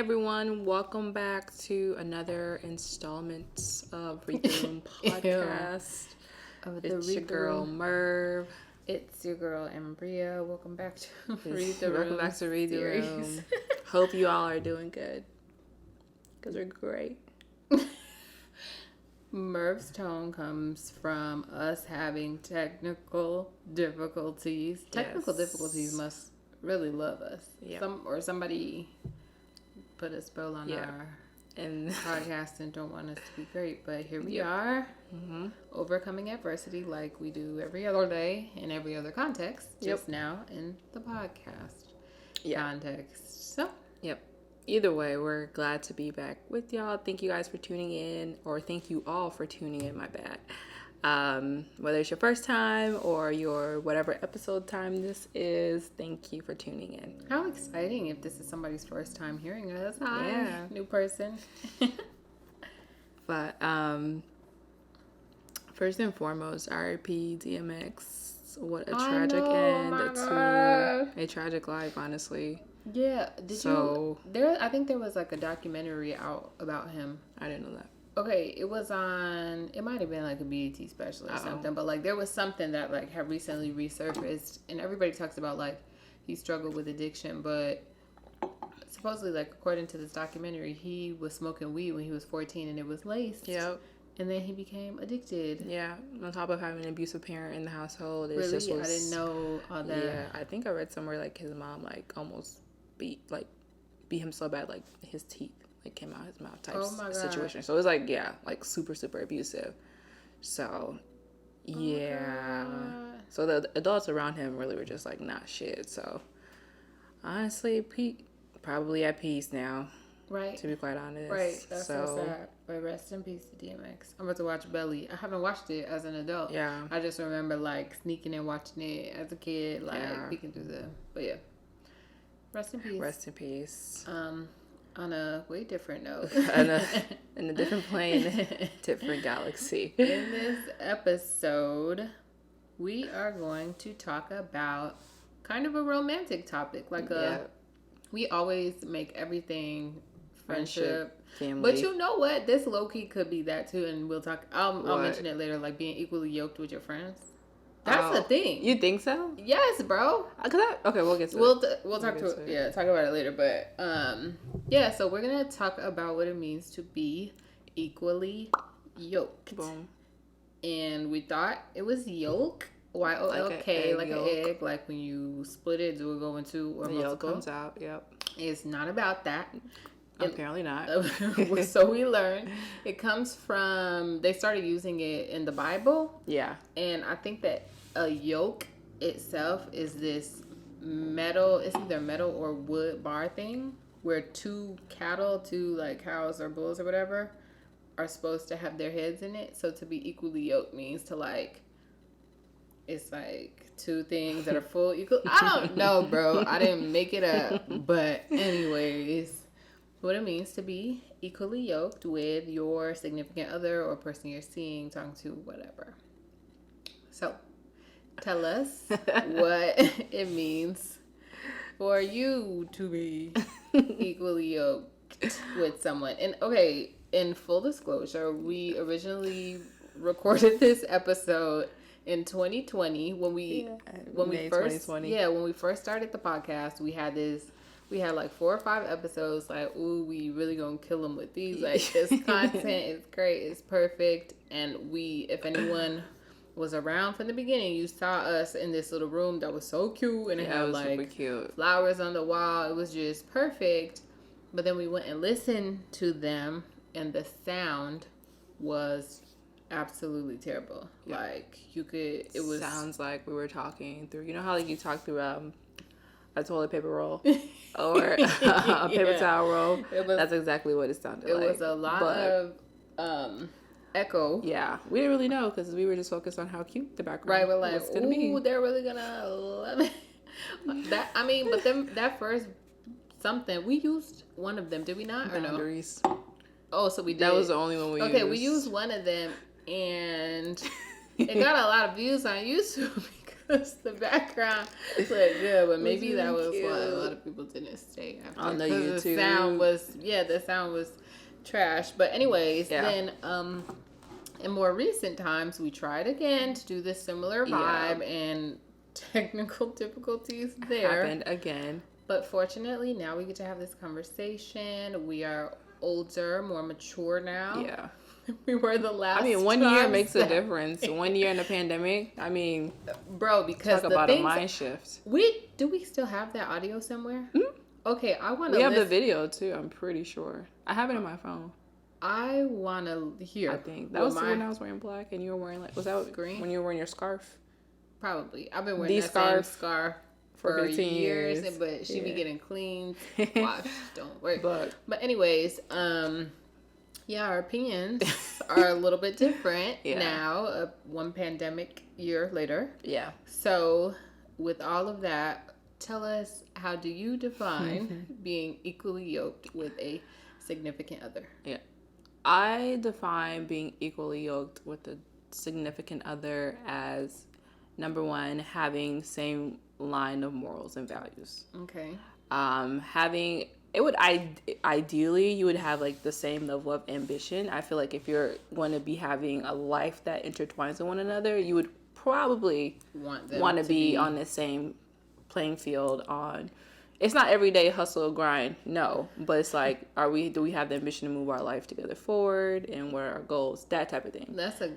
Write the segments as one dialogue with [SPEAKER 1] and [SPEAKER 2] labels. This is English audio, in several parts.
[SPEAKER 1] everyone, welcome back to another installment of Read the Room podcast. It's your girl Merv.
[SPEAKER 2] It's your girl Embria. Welcome back to Read the Room.
[SPEAKER 1] Welcome back to Read the Room. Hope you all are doing good, because we're great.
[SPEAKER 2] Merv's tone comes from us having technical difficulties. Technical difficulties must really love us. Yep. Somebody put a spell on our podcast and don't want us to be great. But here we are, overcoming adversity like we do every other day in every other context. Just now in the podcast context. So,
[SPEAKER 1] Either way, we're glad to be back with y'all. Thank you guys for tuning in, or thank you all for tuning in, my bad. Whether it's your first time or your whatever episode time this is, thank you for tuning in.
[SPEAKER 2] How exciting if this is somebody's first time hearing us. Hi, new person.
[SPEAKER 1] But first and foremost, R.I.P. DMX. What a tragic end to a tragic life, honestly.
[SPEAKER 2] Yeah. I think there was like a documentary out about him.
[SPEAKER 1] I didn't know that.
[SPEAKER 2] Okay, it was on, it might have been like a BET special or something, but like there was something that like had recently resurfaced, and everybody talks about like he struggled with addiction, but supposedly like according to this documentary, he was smoking weed when he was 14 and it was laced.
[SPEAKER 1] Yep.
[SPEAKER 2] And then he became addicted.
[SPEAKER 1] Yeah, on top of having an abusive parent in the household.
[SPEAKER 2] Really? I didn't know all that.
[SPEAKER 1] Yeah, I think I read somewhere like his mom like almost beat him so bad like his teeth like came out his mouth type situation. So it was like super abusive. So so the adults around him really were just like not shit. So honestly, Pete probably at peace now.
[SPEAKER 2] Right.
[SPEAKER 1] To be quite honest.
[SPEAKER 2] Right. That's so sad. But rest in peace to DMX. I'm about to watch Belly. I haven't watched it as an adult.
[SPEAKER 1] Yeah.
[SPEAKER 2] I just remember like sneaking and watching it as a kid, like peeking through the. But yeah. Rest in peace.
[SPEAKER 1] Rest in peace.
[SPEAKER 2] On a way different note.
[SPEAKER 1] in a different plane, different galaxy.
[SPEAKER 2] In this episode, we are going to talk about kind of a romantic topic. We always make everything friendship,
[SPEAKER 1] family.
[SPEAKER 2] But you know what? This low-key could be that too, and we'll talk. I'll mention it later, like being equally yoked with your friends. That's the thing.
[SPEAKER 1] You think so?
[SPEAKER 2] Yes, bro.
[SPEAKER 1] We'll get to
[SPEAKER 2] it. We'll talk to it. Yeah, talk about it later. But so we're gonna talk about what it means to be equally yoked.
[SPEAKER 1] Boom.
[SPEAKER 2] And we thought it was yolk, YOLK, like an egg, like when you split it, do it go into or
[SPEAKER 1] the
[SPEAKER 2] multiple?
[SPEAKER 1] yolk comes out. Yep.
[SPEAKER 2] It's not about that.
[SPEAKER 1] Apparently not.
[SPEAKER 2] So we learned it comes from, they started using it in the Bible.
[SPEAKER 1] Yeah.
[SPEAKER 2] And I think that a yoke itself is this metal, it's either metal or wood bar thing where two like cows or bulls or whatever are supposed to have their heads in it. So to be equally yoked means to like, it's like two things that are full equal. I don't know, bro. I didn't make it up. But anyways, what it means to be equally yoked with your significant other or person you're seeing, talking to, whatever. So, tell us what it means for you to be equally yoked with someone. And okay, in full disclosure, we originally recorded this episode in 2020 when we first started the podcast. We had like 4 or 5 episodes, like, ooh, we really gonna kill them with these. Like, this content is great, it's perfect. And if anyone was around from the beginning, you saw us in this little room that was so cute, and it had like flowers on the wall. It was just perfect. But then we went and listened to them, and the sound was absolutely terrible. Yeah. Like,
[SPEAKER 1] sounds like we were talking through, you know how like you talk through a toilet paper roll or a paper towel roll. That's exactly what it sounded like.
[SPEAKER 2] It was a lot of echo.
[SPEAKER 1] Yeah, we didn't really know because we were just focused on how cute the background
[SPEAKER 2] was. Right, we're like, ooh, they're really gonna love it. But then that first something, we used one of them, did we not?
[SPEAKER 1] Boundaries.
[SPEAKER 2] Or no? Oh, so we did.
[SPEAKER 1] That was the only one we used.
[SPEAKER 2] Okay, we used one of them, and it got a lot of views on YouTube because the background looked good, but maybe
[SPEAKER 1] really
[SPEAKER 2] that was
[SPEAKER 1] cute.
[SPEAKER 2] why a lot of people didn't stay after.
[SPEAKER 1] On the
[SPEAKER 2] Because
[SPEAKER 1] YouTube.
[SPEAKER 2] the sound was trash. But anyways, then in more recent times, we tried again to do this similar vibe, and technical difficulties there
[SPEAKER 1] happened again.
[SPEAKER 2] But fortunately, now we get to have this conversation. We are older, more mature now.
[SPEAKER 1] Yeah.
[SPEAKER 2] We were the last.
[SPEAKER 1] I mean, 1 year makes a difference. 1 year in the pandemic. I mean,
[SPEAKER 2] bro, because
[SPEAKER 1] talk about a mind shift.
[SPEAKER 2] Do we still have that audio somewhere?
[SPEAKER 1] Mm-hmm.
[SPEAKER 2] Okay, I want to.
[SPEAKER 1] We have the video too. I'm pretty sure. I have it in my phone.
[SPEAKER 2] I want to hear.
[SPEAKER 1] I think that was when I was wearing black and you were wearing was that
[SPEAKER 2] green
[SPEAKER 1] when you were wearing your scarf?
[SPEAKER 2] Probably. I've been wearing same scarf for
[SPEAKER 1] 15 years.
[SPEAKER 2] But she be getting cleaned, washed, don't work. But anyways, our opinions are a little bit different now, one pandemic year later. Yeah. So, with all of that, tell us, how do you define being equally yoked with a significant other?
[SPEAKER 1] Yeah. I define being equally yoked with a significant other as, number one, having same line of morals and values. Okay. Having... It would ideally you would have like the same level of ambition. I feel like if you're going to be having a life that intertwines with one another, you would probably want to be on the same playing field. On it's not everyday hustle grind, no, but it's like do we have the ambition to move our life together forward, and what are our goals, that type of thing. That's a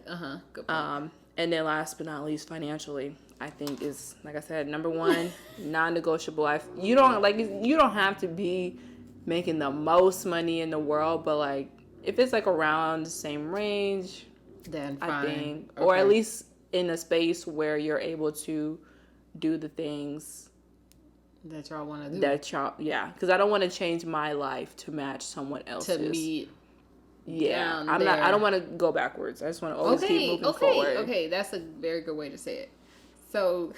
[SPEAKER 1] good point. And then last but not least, financially, I think is, like I said, number one, non-negotiable. You don't have to be making the most money in the world, but like if it's like around the same range, then fine. I think, or at least in a space where you're able to do the things
[SPEAKER 2] that y'all want to do.
[SPEAKER 1] Because I don't want to change my life to match someone else's. To meet. Yeah, I don't want to go backwards. I just want to always keep moving forward.
[SPEAKER 2] Okay, that's a very good way to say it. So,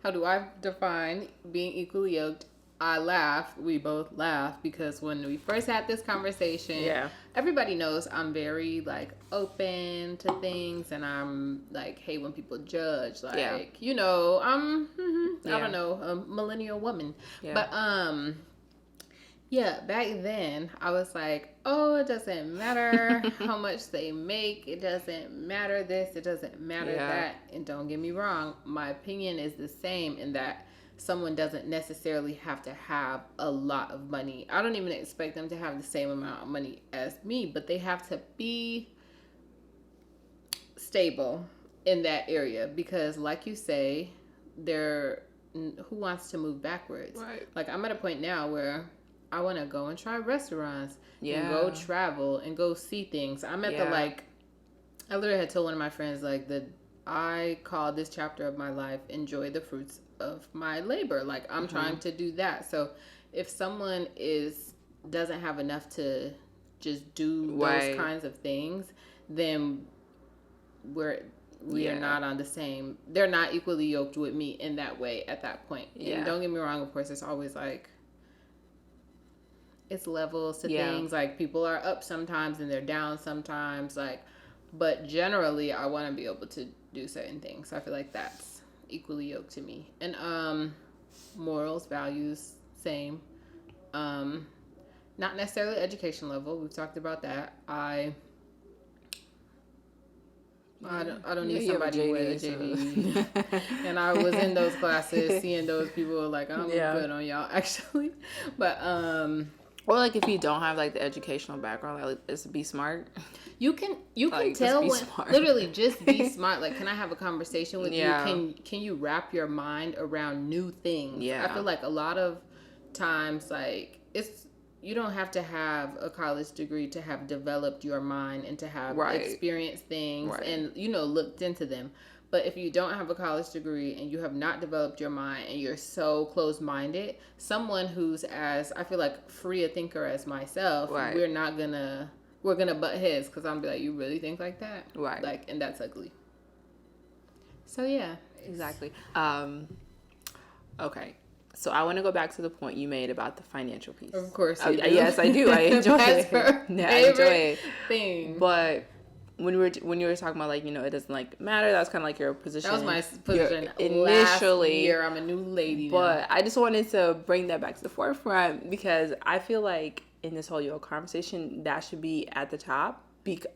[SPEAKER 2] how do I define being equally yoked? I laugh. We both laugh because when we first had this conversation, everybody knows I'm very like open to things, and I'm like, hey, when people judge, like I'm, I don't know, a millennial woman, but back then I was like, oh, it doesn't matter how much they make. It doesn't matter this. It doesn't matter that. And don't get me wrong, my opinion is the same in that someone doesn't necessarily have to have a lot of money. I don't even expect them to have the same amount of money as me, but they have to be stable in that area because, like you say, who wants to move backwards? Right. Like, I'm at a point now where I want to go and try restaurants and go travel and go see things. I'm at I literally had told one of my friends, I call this chapter of my life enjoy the fruits of my labor. Like, I'm trying to do that. So if someone doesn't have enough to just do those kinds of things, then we are not on the same, they're not equally yoked with me in that way at that point. And don't get me wrong, of course, it's always it's levels to things. Like, people are up sometimes and they're down sometimes. But generally, I want to be able to do certain things. So I feel like that's equally yoked to me. And morals, values, same. Not necessarily education level. We've talked about that. I don't need somebody with a JD. And I was in those classes, seeing those people. I'm good on y'all, actually. But
[SPEAKER 1] or if you don't have the educational background, it's be smart. You can
[SPEAKER 2] tell when smart. Literally just be smart. Can I have a conversation with you? Can you wrap your mind around new things? Yeah. I feel like a lot of times you don't have to have a college degree to have developed your mind and to have experienced things and looked into them. But if you don't have a college degree and you have not developed your mind and you're so closed-minded, someone who's as, I feel like, free a thinker as myself, we're gonna butt heads because I'm be like, you really think like that? Right. And that's ugly. So, yeah.
[SPEAKER 1] Exactly. Okay. So I want to go back to the point you made about the financial piece.
[SPEAKER 2] Of course
[SPEAKER 1] Yes, I do. I enjoy
[SPEAKER 2] That's
[SPEAKER 1] it.
[SPEAKER 2] Her
[SPEAKER 1] I enjoy it.
[SPEAKER 2] Thing.
[SPEAKER 1] But when you were talking about, like, you know, it doesn't, like, matter, that was kind of like your position.
[SPEAKER 2] That was my position
[SPEAKER 1] initially.
[SPEAKER 2] Last year. I'm a new lady now.
[SPEAKER 1] But I just wanted to bring that back to the forefront because I feel like in this whole Yolk conversation, that should be at the top.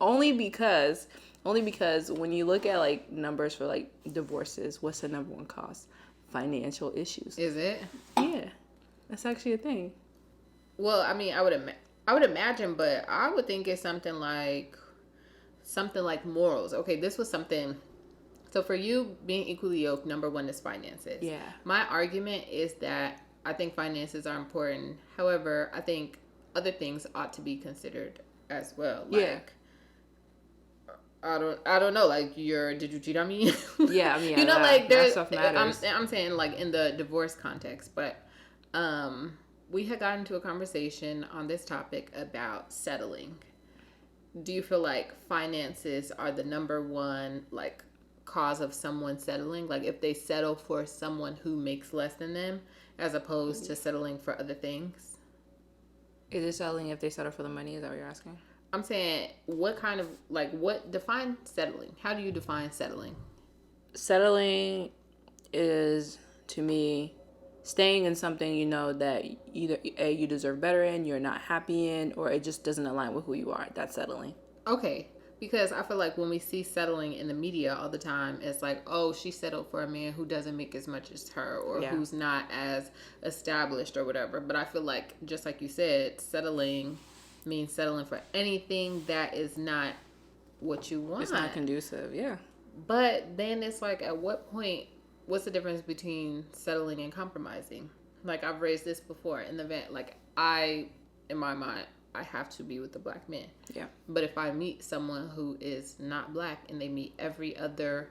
[SPEAKER 1] Only because when you look at, like, numbers for, like, divorces, what's the number one cause? Financial issues.
[SPEAKER 2] Is it?
[SPEAKER 1] Yeah, that's actually a thing.
[SPEAKER 2] Well, I mean, I would imagine, but I would think it's something like morals. Okay, this was something. So for you being equally yoked, number one is finances.
[SPEAKER 1] Yeah.
[SPEAKER 2] My argument is that I think finances are important. However, I think other things ought to be considered as well. Like, I don't know. Like, did you cheat on me?
[SPEAKER 1] Yeah, I mean,
[SPEAKER 2] you know, like, there's
[SPEAKER 1] stuff matters.
[SPEAKER 2] I'm saying, like, in the divorce context, but we had gotten into a conversation on this topic about settling. Do you feel like finances are the number one, like, cause of someone settling? Like, if they settle for someone who makes less than them, as opposed to settling for other things?
[SPEAKER 1] Is it settling if they settle for the money? Is that what you're asking?
[SPEAKER 2] I'm saying, define settling? How do you define settling?
[SPEAKER 1] Settling is, to me, staying in something you know that either A, you deserve better in, you're not happy in, or it just doesn't align with who you are. That's settling.
[SPEAKER 2] Okay. Because I feel like when we see settling in the media all the time, it's like, oh, she settled for a man who doesn't make as much as her, or who's not as established or whatever. But I feel like, just like you said, settling means settling for anything that is not what you want.
[SPEAKER 1] It's not conducive, yeah.
[SPEAKER 2] But then it's like, at what point, what's the difference between settling and compromising? Like, I've raised this before in the event, like, in my mind, I have to be with a black man.
[SPEAKER 1] Yeah.
[SPEAKER 2] But if I meet someone who is not black and they meet every other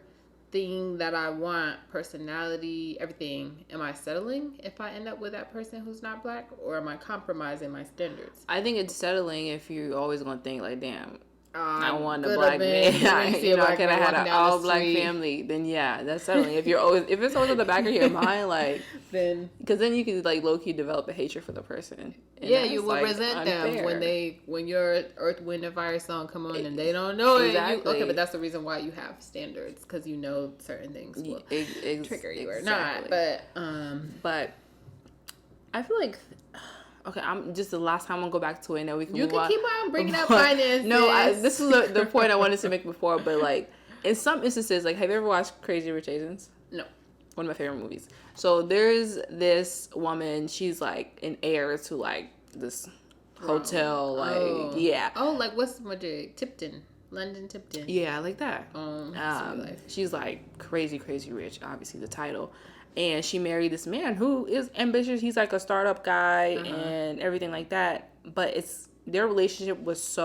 [SPEAKER 2] thing that I want, personality, everything, am I settling if I end up with that person who's not black, or am I compromising my standards?
[SPEAKER 1] I think it's settling if you're always going to think, like, damn, I want a
[SPEAKER 2] could
[SPEAKER 1] black
[SPEAKER 2] have been-
[SPEAKER 1] man. You know, I could have had
[SPEAKER 2] walking
[SPEAKER 1] an
[SPEAKER 2] down the
[SPEAKER 1] all black
[SPEAKER 2] street.
[SPEAKER 1] family. Then yeah, that's settling. If it's always at the back of your mind, like,
[SPEAKER 2] Then
[SPEAKER 1] because then you can, like, low key develop a hatred for the person. And
[SPEAKER 2] yeah,
[SPEAKER 1] that's,
[SPEAKER 2] you will
[SPEAKER 1] like,
[SPEAKER 2] resent them
[SPEAKER 1] unfair.
[SPEAKER 2] when your Earth, Wind, and Fire song come on and they don't know it.
[SPEAKER 1] Exactly.
[SPEAKER 2] Okay, but that's the reason why you have standards, because you know certain things will trigger you or not.
[SPEAKER 1] But I feel like, okay, I'm just the last time I'm gonna go back to it, and then we can.
[SPEAKER 2] You
[SPEAKER 1] move
[SPEAKER 2] can
[SPEAKER 1] on.
[SPEAKER 2] keep on bringing up finances.
[SPEAKER 1] No, this is the point I wanted to make before. But, like, in some instances, like, have you ever watched Crazy Rich Asians?
[SPEAKER 2] No.
[SPEAKER 1] One of my favorite movies. So there's this woman. She's, like, an heir to, like, this hotel. Like, yeah.
[SPEAKER 2] Oh, like, what's the majig? Tipton. London Tipton.
[SPEAKER 1] Yeah, like that.
[SPEAKER 2] Life.
[SPEAKER 1] She's, like, crazy, crazy rich. Obviously, the title. And she married this man who is ambitious. He's, like, a startup guy and everything like that. But their relationship was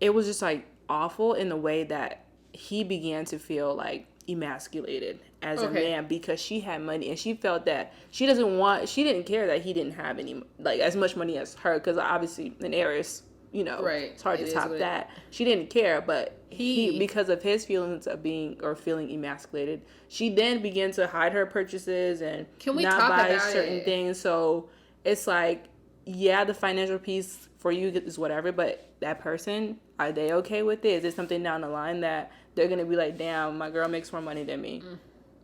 [SPEAKER 1] it was just, like, awful in the way that he began to feel, like, emasculated as a man because she had money, and she felt that she didn't care that he didn't have any, like, as much money as her, because obviously an heiress, you know, it's hard to top that. She didn't care, but he because of his feelings of feeling emasculated, she then began to hide her purchases and not buy certain things. So it's like, yeah, the financial piece for you is whatever, but that person, are they okay with it? Is it something down the line that they're going to be like, damn, my girl makes more money than me?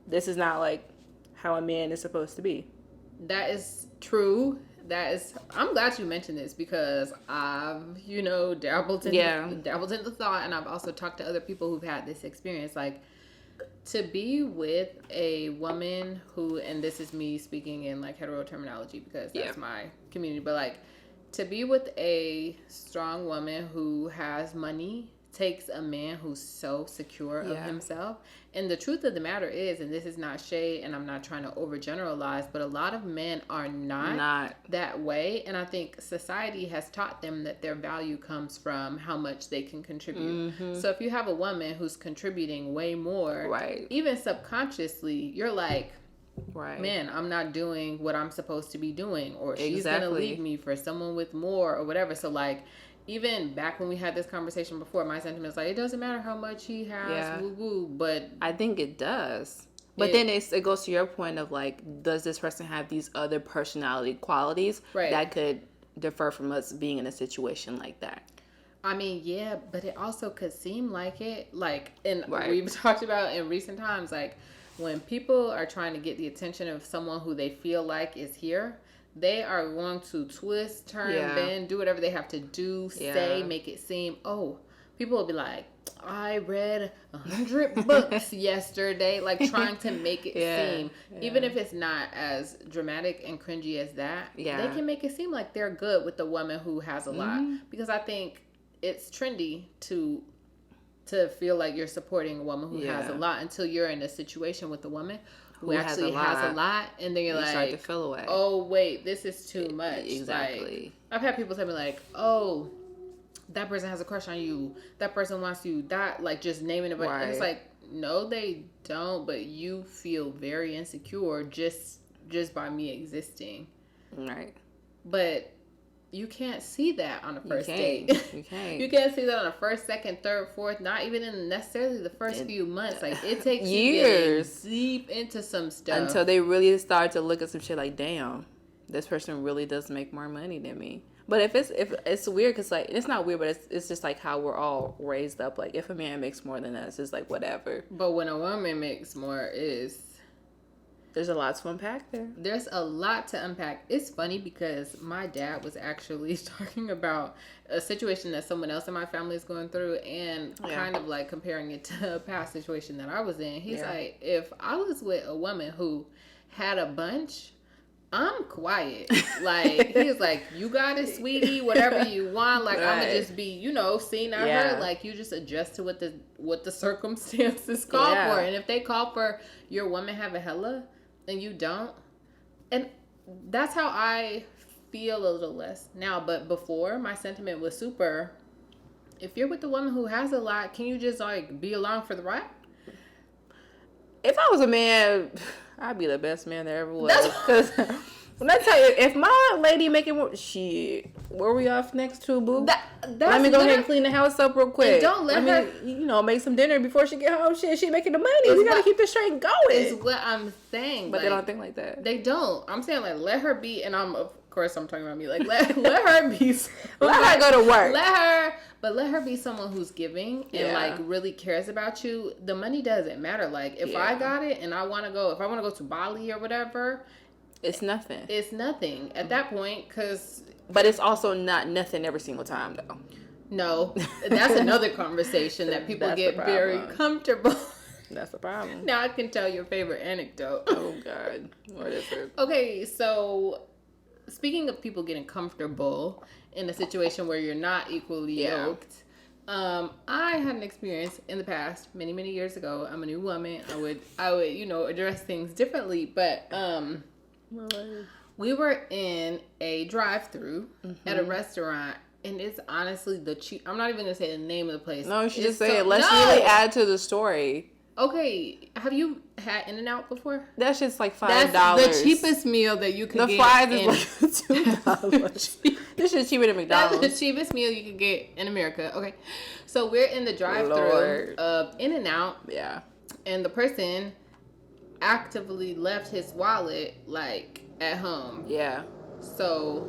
[SPEAKER 1] This is not, like, how a man is supposed to be.
[SPEAKER 2] That is true. I'm glad you mentioned this, because I've, dabbled in the thought, and I've also talked to other people who've had this experience. Like, to be with a woman who, and this is me speaking in, like, hetero terminology, because that's my community, but, like, to be with a strong woman who has money takes a man who's so secure of himself. And the truth of the matter is, and this is not shade, and I'm not trying to overgeneralize, but a lot of men are not that way. And I think society has taught them that their value comes from how much they can contribute. So if you have a woman who's contributing way more, even subconsciously, you're like, man, I'm not doing what I'm supposed to be doing, or she's gonna leave me for someone with more, or whatever. So, like, even back when we had this conversation before, my sentiment is like, it doesn't matter how much he has, woo woo, but
[SPEAKER 1] I think it does. But then it goes to your point of, like, does this person have these other personality qualities that could differ from us being in a situation like that?
[SPEAKER 2] I mean, yeah, but it also could seem like it. Like, and
[SPEAKER 1] Right.
[SPEAKER 2] we've talked about in recent times, like, when people are trying to get the attention of someone who they feel like is here, they are going to twist, turn, bend, do whatever they have to do, say, make it seem, oh, people will be like, I read 100 books yesterday, like trying to make it seem, even if it's not as dramatic and cringy as that, they can make it seem like they're good with the woman who has a lot. Because I think it's trendy to feel like you're supporting a woman who has a lot until you're in a situation with a woman who actually has a lot, and then you're like,
[SPEAKER 1] start to feel away.
[SPEAKER 2] Oh wait, this is too much.
[SPEAKER 1] Exactly.
[SPEAKER 2] Like, I've had people tell me like, oh, that person has a crush on you, that person wants you, that, like, just naming it. And it's like, no, they don't, but you feel very insecure just by me existing.
[SPEAKER 1] Right.
[SPEAKER 2] But you can't see that on a first date.
[SPEAKER 1] You can't.
[SPEAKER 2] You can't see that on a first, second, third, fourth, not even in necessarily the first few months. Like, it takes
[SPEAKER 1] years
[SPEAKER 2] deep into some stuff.
[SPEAKER 1] Until they really start to look at some shit like, damn, this person really does make more money than me. But if it's weird, because, like, it's not weird, but it's just like how we're all raised up. Like, if a man makes more than us, it's like whatever.
[SPEAKER 2] But when a woman makes more,
[SPEAKER 1] there's a lot to unpack there.
[SPEAKER 2] There's a lot to unpack. It's funny because my dad was actually talking about a situation that someone else in my family is going through, and kind of like comparing it to a past situation that I was in. He's like, if I was with a woman who had a bunch, I'm quiet. Like, he was like, you got it, sweetie, whatever you want. Like, I'm gonna just be, seen, not heard. Like, you just adjust to what the circumstances call for. And if they call for your woman have a hella and you don't, and that's how I feel a little less now. But before, my sentiment was super, if you're with the woman who has a lot, can you just, like, be along for the ride?
[SPEAKER 1] If I was a man, I'd be the best man there ever was. Because when I tell you, if my lady making more, shit, where we off next to, boo? Let me go ahead and clean the house up real quick.
[SPEAKER 2] And don't let her,
[SPEAKER 1] make some dinner before she get home. Shit, she making the money. We gotta keep this train going.
[SPEAKER 2] Is what I'm saying.
[SPEAKER 1] But they don't think like that.
[SPEAKER 2] They don't. I'm saying, like, let her be, and of course I'm talking about me. Like, let her be.
[SPEAKER 1] Let her go to work.
[SPEAKER 2] Let her be someone who's giving and like really cares about you. The money doesn't matter. Like, if I got it and I want to go to Bali or whatever,
[SPEAKER 1] it's nothing.
[SPEAKER 2] It's nothing at that point,
[SPEAKER 1] but it's also not nothing every single time though.
[SPEAKER 2] No, that's another conversation that people get very comfortable.
[SPEAKER 1] That's the problem.
[SPEAKER 2] Now I can tell your favorite anecdote.
[SPEAKER 1] Oh God, what is it?
[SPEAKER 2] Okay, so speaking of people getting comfortable in a situation where you're not equally yoked, I had an experience in the past, many, many years ago. I'm a new woman. I would, address things differently, but we were in a drive-through at a restaurant, and it's honestly the cheap. I'm not even gonna say the name of the place.
[SPEAKER 1] No, you should just say it. Let's really add to the story.
[SPEAKER 2] Okay, have you had In-N-Out before?
[SPEAKER 1] That shit's like $5.
[SPEAKER 2] That's the cheapest meal that you can get.
[SPEAKER 1] The fries is like $2. This shit's cheaper than McDonald's.
[SPEAKER 2] That's the cheapest meal you can get in America. Okay, so we're in the drive-thru of In-N-Out.
[SPEAKER 1] Yeah.
[SPEAKER 2] And the person actively left his wallet, like, at home.
[SPEAKER 1] Yeah.
[SPEAKER 2] So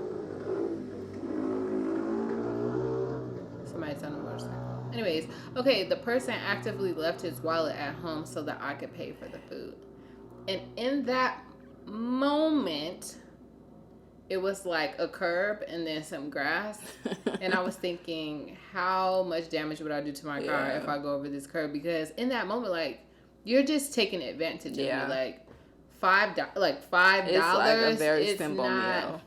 [SPEAKER 2] somebody's on a motorcycle. Anyways, okay, the person actively left his wallet at home so that I could pay for the food. And in that moment, it was like a curb and then some grass. And I was thinking, how much damage would I do to my car if I go over this curb? Because in that moment, like, you're just taking advantage of me. Like, $5. It's like a very simple meal.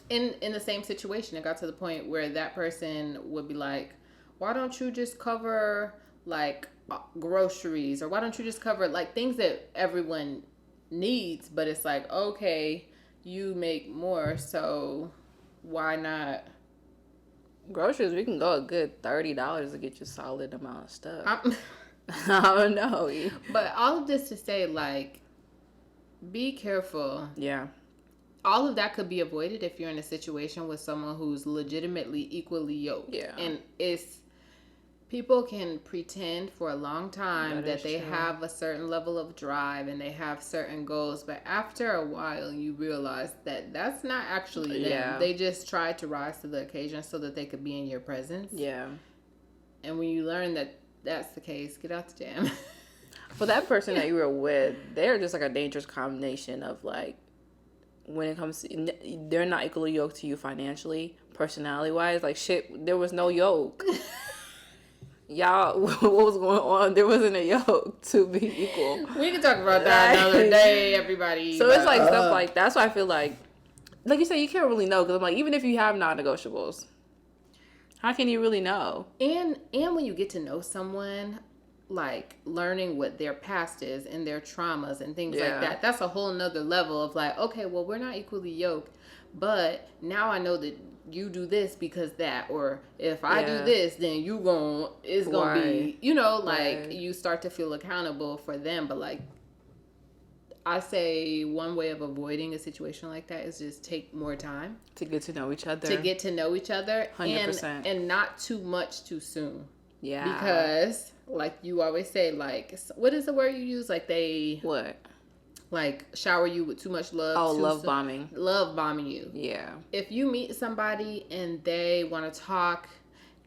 [SPEAKER 2] In the same situation, it got to the point where that person would be like, why don't you just cover, like, groceries? Or why don't you just cover, like, things that everyone needs? But it's like, okay, you make more, so why not?
[SPEAKER 1] Groceries, we can go a good $30 to get you a solid amount of stuff. I don't know.
[SPEAKER 2] But all of this to say, like, be careful.
[SPEAKER 1] Yeah.
[SPEAKER 2] All of that could be avoided if you're in a situation with someone who's legitimately equally yoked.
[SPEAKER 1] Yeah.
[SPEAKER 2] And it's People can pretend for a long time that they
[SPEAKER 1] true.
[SPEAKER 2] have a certain level of drive and they have certain goals, but after a while you realize that that's not actually them.
[SPEAKER 1] Yeah.
[SPEAKER 2] They just tried to rise to the occasion so that they could be in your presence.
[SPEAKER 1] Yeah.
[SPEAKER 2] And when you learn that that's the case, get out the jam.
[SPEAKER 1] For that person that you were with, they're just like a dangerous combination of like, when it comes to, they're not equally yoked to you financially, personality wise. Like shit, there was no yoke. Y'all, what was going on? There wasn't a yoke to be equal.
[SPEAKER 2] We can talk about that another day, everybody.
[SPEAKER 1] So it's like stuff like that's why I feel like you said, you can't really know, because I'm like, even if you have non-negotiables, how can you really know?
[SPEAKER 2] And when you get to know someone, like learning what their past is and their traumas and things like that, that's a whole nother level of like, okay, well, we're not equally yoked, but now I know that you do this because that, or if I do this, then it's gonna be, you know, like you start to feel accountable for them. But like, I say one way of avoiding a situation like that is just take more time
[SPEAKER 1] to get to know each other.
[SPEAKER 2] 100%. And not too much too soon.
[SPEAKER 1] Yeah.
[SPEAKER 2] Because like you always say, like, what is the word you use? Like
[SPEAKER 1] what?
[SPEAKER 2] Like shower you with too much love.
[SPEAKER 1] Oh, love bombing.
[SPEAKER 2] Love bombing you.
[SPEAKER 1] Yeah.
[SPEAKER 2] If you meet somebody and they want to talk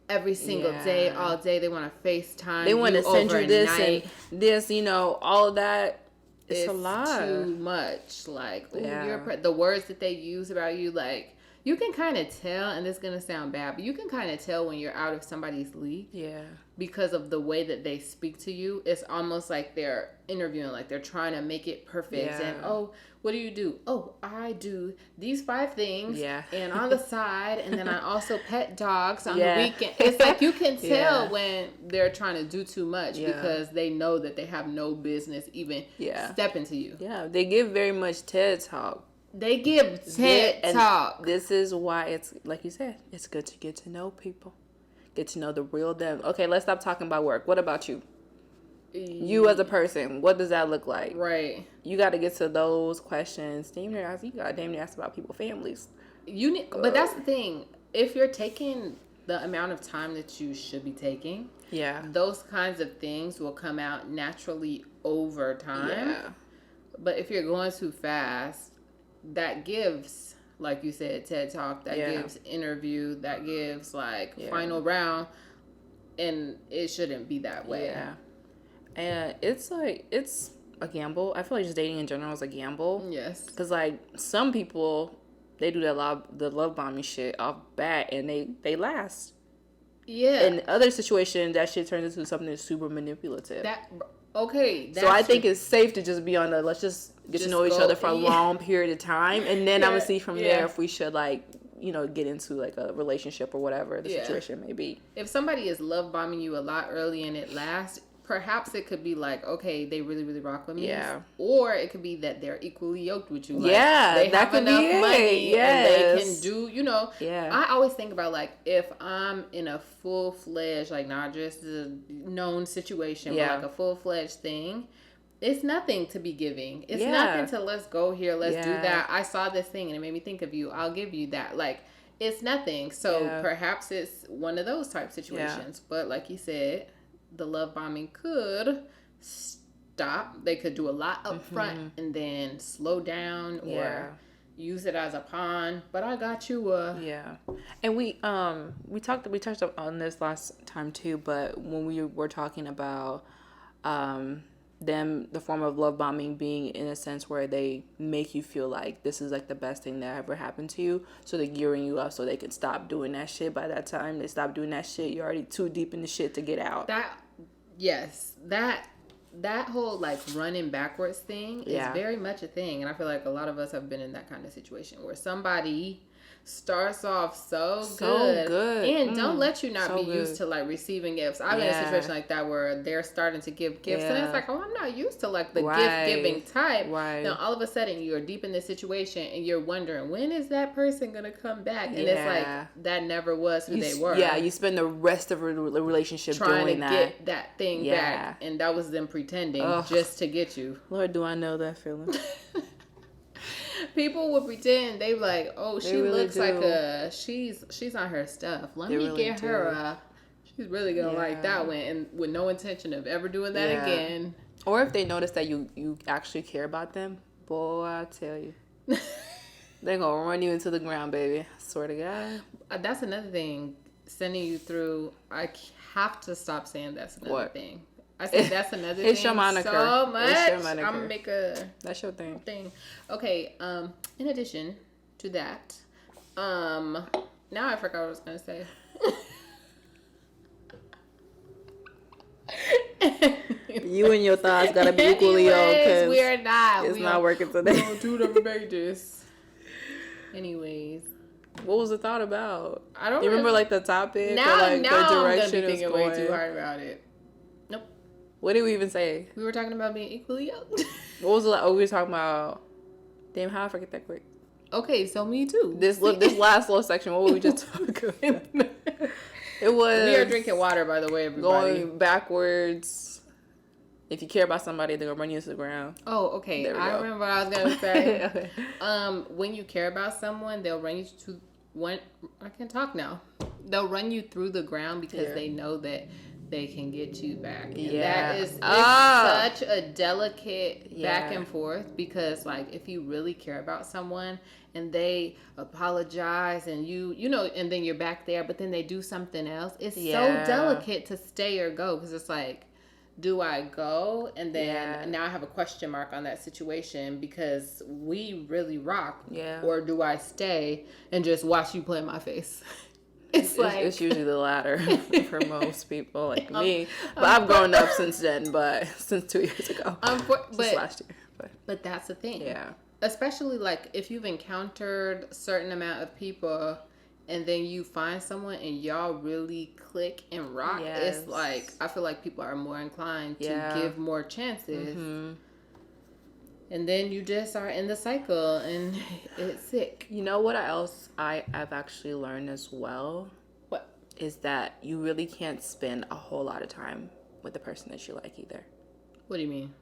[SPEAKER 2] every single day, all day, they want to FaceTime. They want to send you this and
[SPEAKER 1] this, you know, all of that. It's a lot.
[SPEAKER 2] Too much. Like, the words that they use about you, like, you can kind of tell, and this is going to sound bad, but you can kind of tell when you're out of somebody's league. Yeah. Because of the way that they speak to you. It's almost like they're interviewing, like they're trying to make it perfect. Yeah. And, oh, what do you do? Oh, I do these 5 things. Yeah. And on the side, and then I also pet dogs on the weekend. It's like you can tell when they're trying to do too much because they know that they have no business even stepping to you.
[SPEAKER 1] Yeah, they give very much TED Talk.
[SPEAKER 2] They give TED Talk.
[SPEAKER 1] This is why it's, like you said, it's good to get to know people. Get to know the real them. Okay, let's stop talking about work. What about you? You as a person, what does that look like? Right. You got to get to those questions. You got to damn near ask about people's families.
[SPEAKER 2] But that's the thing. If you're taking the amount of time that you should be taking, those kinds of things will come out naturally over time. Yeah. But if you're going too fast, that gives, like you said, TED Talk, that gives interview, that gives like final round, and it shouldn't be that way. Yeah.
[SPEAKER 1] And it's like, it's a gamble. I feel like just dating in general is a gamble. Yes. Because like some people, they do the love bombing shit off bat and they last. Yeah. In other situations, that shit turns into something super manipulative. So I think it's safe to just be on the, let's just get to know each other for a long period of time. And then I'm going to see from there if we should like, you know, get into like a relationship or whatever the situation may be.
[SPEAKER 2] If somebody is love bombing you a lot early and it lasts, perhaps it could be like, okay, they really, really rock with me. Yeah. Or it could be that they're equally yoked with you. Like, they that have could enough be money and they can do, you know. Yeah. I always think about like, if I'm in a full-fledged, like not just a known situation, but like a full-fledged thing, it's nothing to be giving. It's nothing to let's go here, let's do that. I saw this thing and it made me think of you. I'll give you that. Like, it's nothing. So perhaps it's one of those type situations. But like you said, the love bombing could stop. They could do a lot up front and then slow down or use it as a pawn. But I got you.
[SPEAKER 1] And we touched on this last time too. But when we were talking about the form of love bombing being in a sense where they make you feel like this is like the best thing that ever happened to you, so they're gearing you up so they can stop doing that shit. By that time they stop doing that shit, you're already too deep in the shit to get out.
[SPEAKER 2] That whole like running backwards thing is very much a thing, and I feel like a lot of us have been in that kind of situation where somebody starts off so good. And don't let you not be used to like receiving gifts. I've been in a situation like that where they're starting to give gifts and it's like, oh, I'm not used to like the gift giving type. Now all of a sudden you're deep in this situation and you're wondering, when is that person gonna come back? And it's like, that never was who they were.
[SPEAKER 1] Yeah, you spend the rest of the relationship
[SPEAKER 2] trying
[SPEAKER 1] doing
[SPEAKER 2] to get that thing back, and that was them pretending just to get you.
[SPEAKER 1] Lord, do I know that feeling.
[SPEAKER 2] People would pretend they like, oh, she really looks like she's on her stuff. Let me get her She's really gonna like that one, and with no intention of ever doing that again.
[SPEAKER 1] Or if they notice that you actually care about them, boy, I tell you, they're gonna run you into the ground, baby. I swear to God.
[SPEAKER 2] That's another thing. Sending you through. I have to stop saying that's another thing. I said that's another thing.
[SPEAKER 1] It's your moniker.
[SPEAKER 2] So much.
[SPEAKER 1] It's your moniker.
[SPEAKER 2] I'm gonna make a.
[SPEAKER 1] That's your thing.
[SPEAKER 2] Okay. In addition to that, now I forgot what I was gonna say.
[SPEAKER 1] You and your thoughts gotta be equally yoked, because
[SPEAKER 2] we are not.
[SPEAKER 1] It's not working today.
[SPEAKER 2] No, dude, ever made this. Anyways,
[SPEAKER 1] what was the thought about?
[SPEAKER 2] I don't.
[SPEAKER 1] You remember like the topic
[SPEAKER 2] now,
[SPEAKER 1] or like
[SPEAKER 2] now
[SPEAKER 1] the direction
[SPEAKER 2] I'm gonna be
[SPEAKER 1] it was
[SPEAKER 2] thinking
[SPEAKER 1] going?
[SPEAKER 2] way too hard about it. Nope.
[SPEAKER 1] What did we even say?
[SPEAKER 2] We were talking about being equally yoked.
[SPEAKER 1] What was it like? Oh, we were talking about. Damn, how I forget that quick.
[SPEAKER 2] Okay, so me too.
[SPEAKER 1] This last little section. What were we just talking about? It was.
[SPEAKER 2] We are drinking water, by the way, everybody.
[SPEAKER 1] Going backwards. If you care about somebody, they're gonna run you into the ground.
[SPEAKER 2] Oh, okay. I remember what I was gonna say. When you care about someone, they'll run you to one. I can talk now. They'll run you through the ground because they know that they can get you back. And that is it's such a delicate back and forth, because like if you really care about someone and they apologize and you know, and then you're back there, but then they do something else, it's so delicate to stay or go, because it's like, do I go? And then now I have a question mark on that situation because we really rock. Yeah. Or do I stay and just watch you play in my face? It's
[SPEAKER 1] usually the latter for most people like me. But I've grown up since then, but since 2 years ago. Since last year.
[SPEAKER 2] But that's the thing.
[SPEAKER 1] Yeah.
[SPEAKER 2] Especially like if you've encountered a certain amount of people and then you find someone and y'all really click and rock, it's like, I feel like people are more inclined to give more chances. Mm-hmm. And then you just are in the cycle and it's sick.
[SPEAKER 1] You know what else I've actually learned as well?
[SPEAKER 2] What?
[SPEAKER 1] Is that you really can't spend a whole lot of time with the person that you like either.
[SPEAKER 2] What do you mean?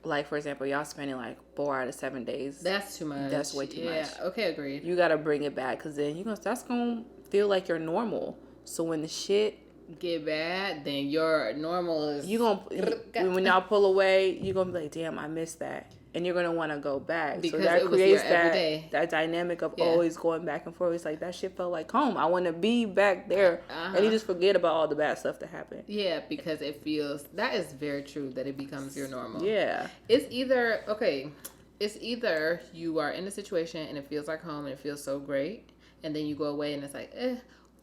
[SPEAKER 1] Like, for example, y'all spending like 4 out of 7 days.
[SPEAKER 2] That's too much.
[SPEAKER 1] That's way too much.
[SPEAKER 2] Yeah, okay, agreed.
[SPEAKER 1] You got to bring it back, because then that's going to feel like you're normal. So when the shit
[SPEAKER 2] get bad, then your normal is...
[SPEAKER 1] when y'all pull away, you're going to be like, damn, I missed that. And you're going to want to go back.
[SPEAKER 2] Because
[SPEAKER 1] so that
[SPEAKER 2] it
[SPEAKER 1] creates
[SPEAKER 2] was every day.
[SPEAKER 1] that dynamic of always going back and forth. It's like, that shit felt like home. I want to be back there. And you just forget about all the bad stuff that happened.
[SPEAKER 2] Yeah, because it feels... That is very true, that it becomes your normal.
[SPEAKER 1] Yeah.
[SPEAKER 2] It's either you are in a situation and it feels like home and it feels so great, and then you go away and it's like,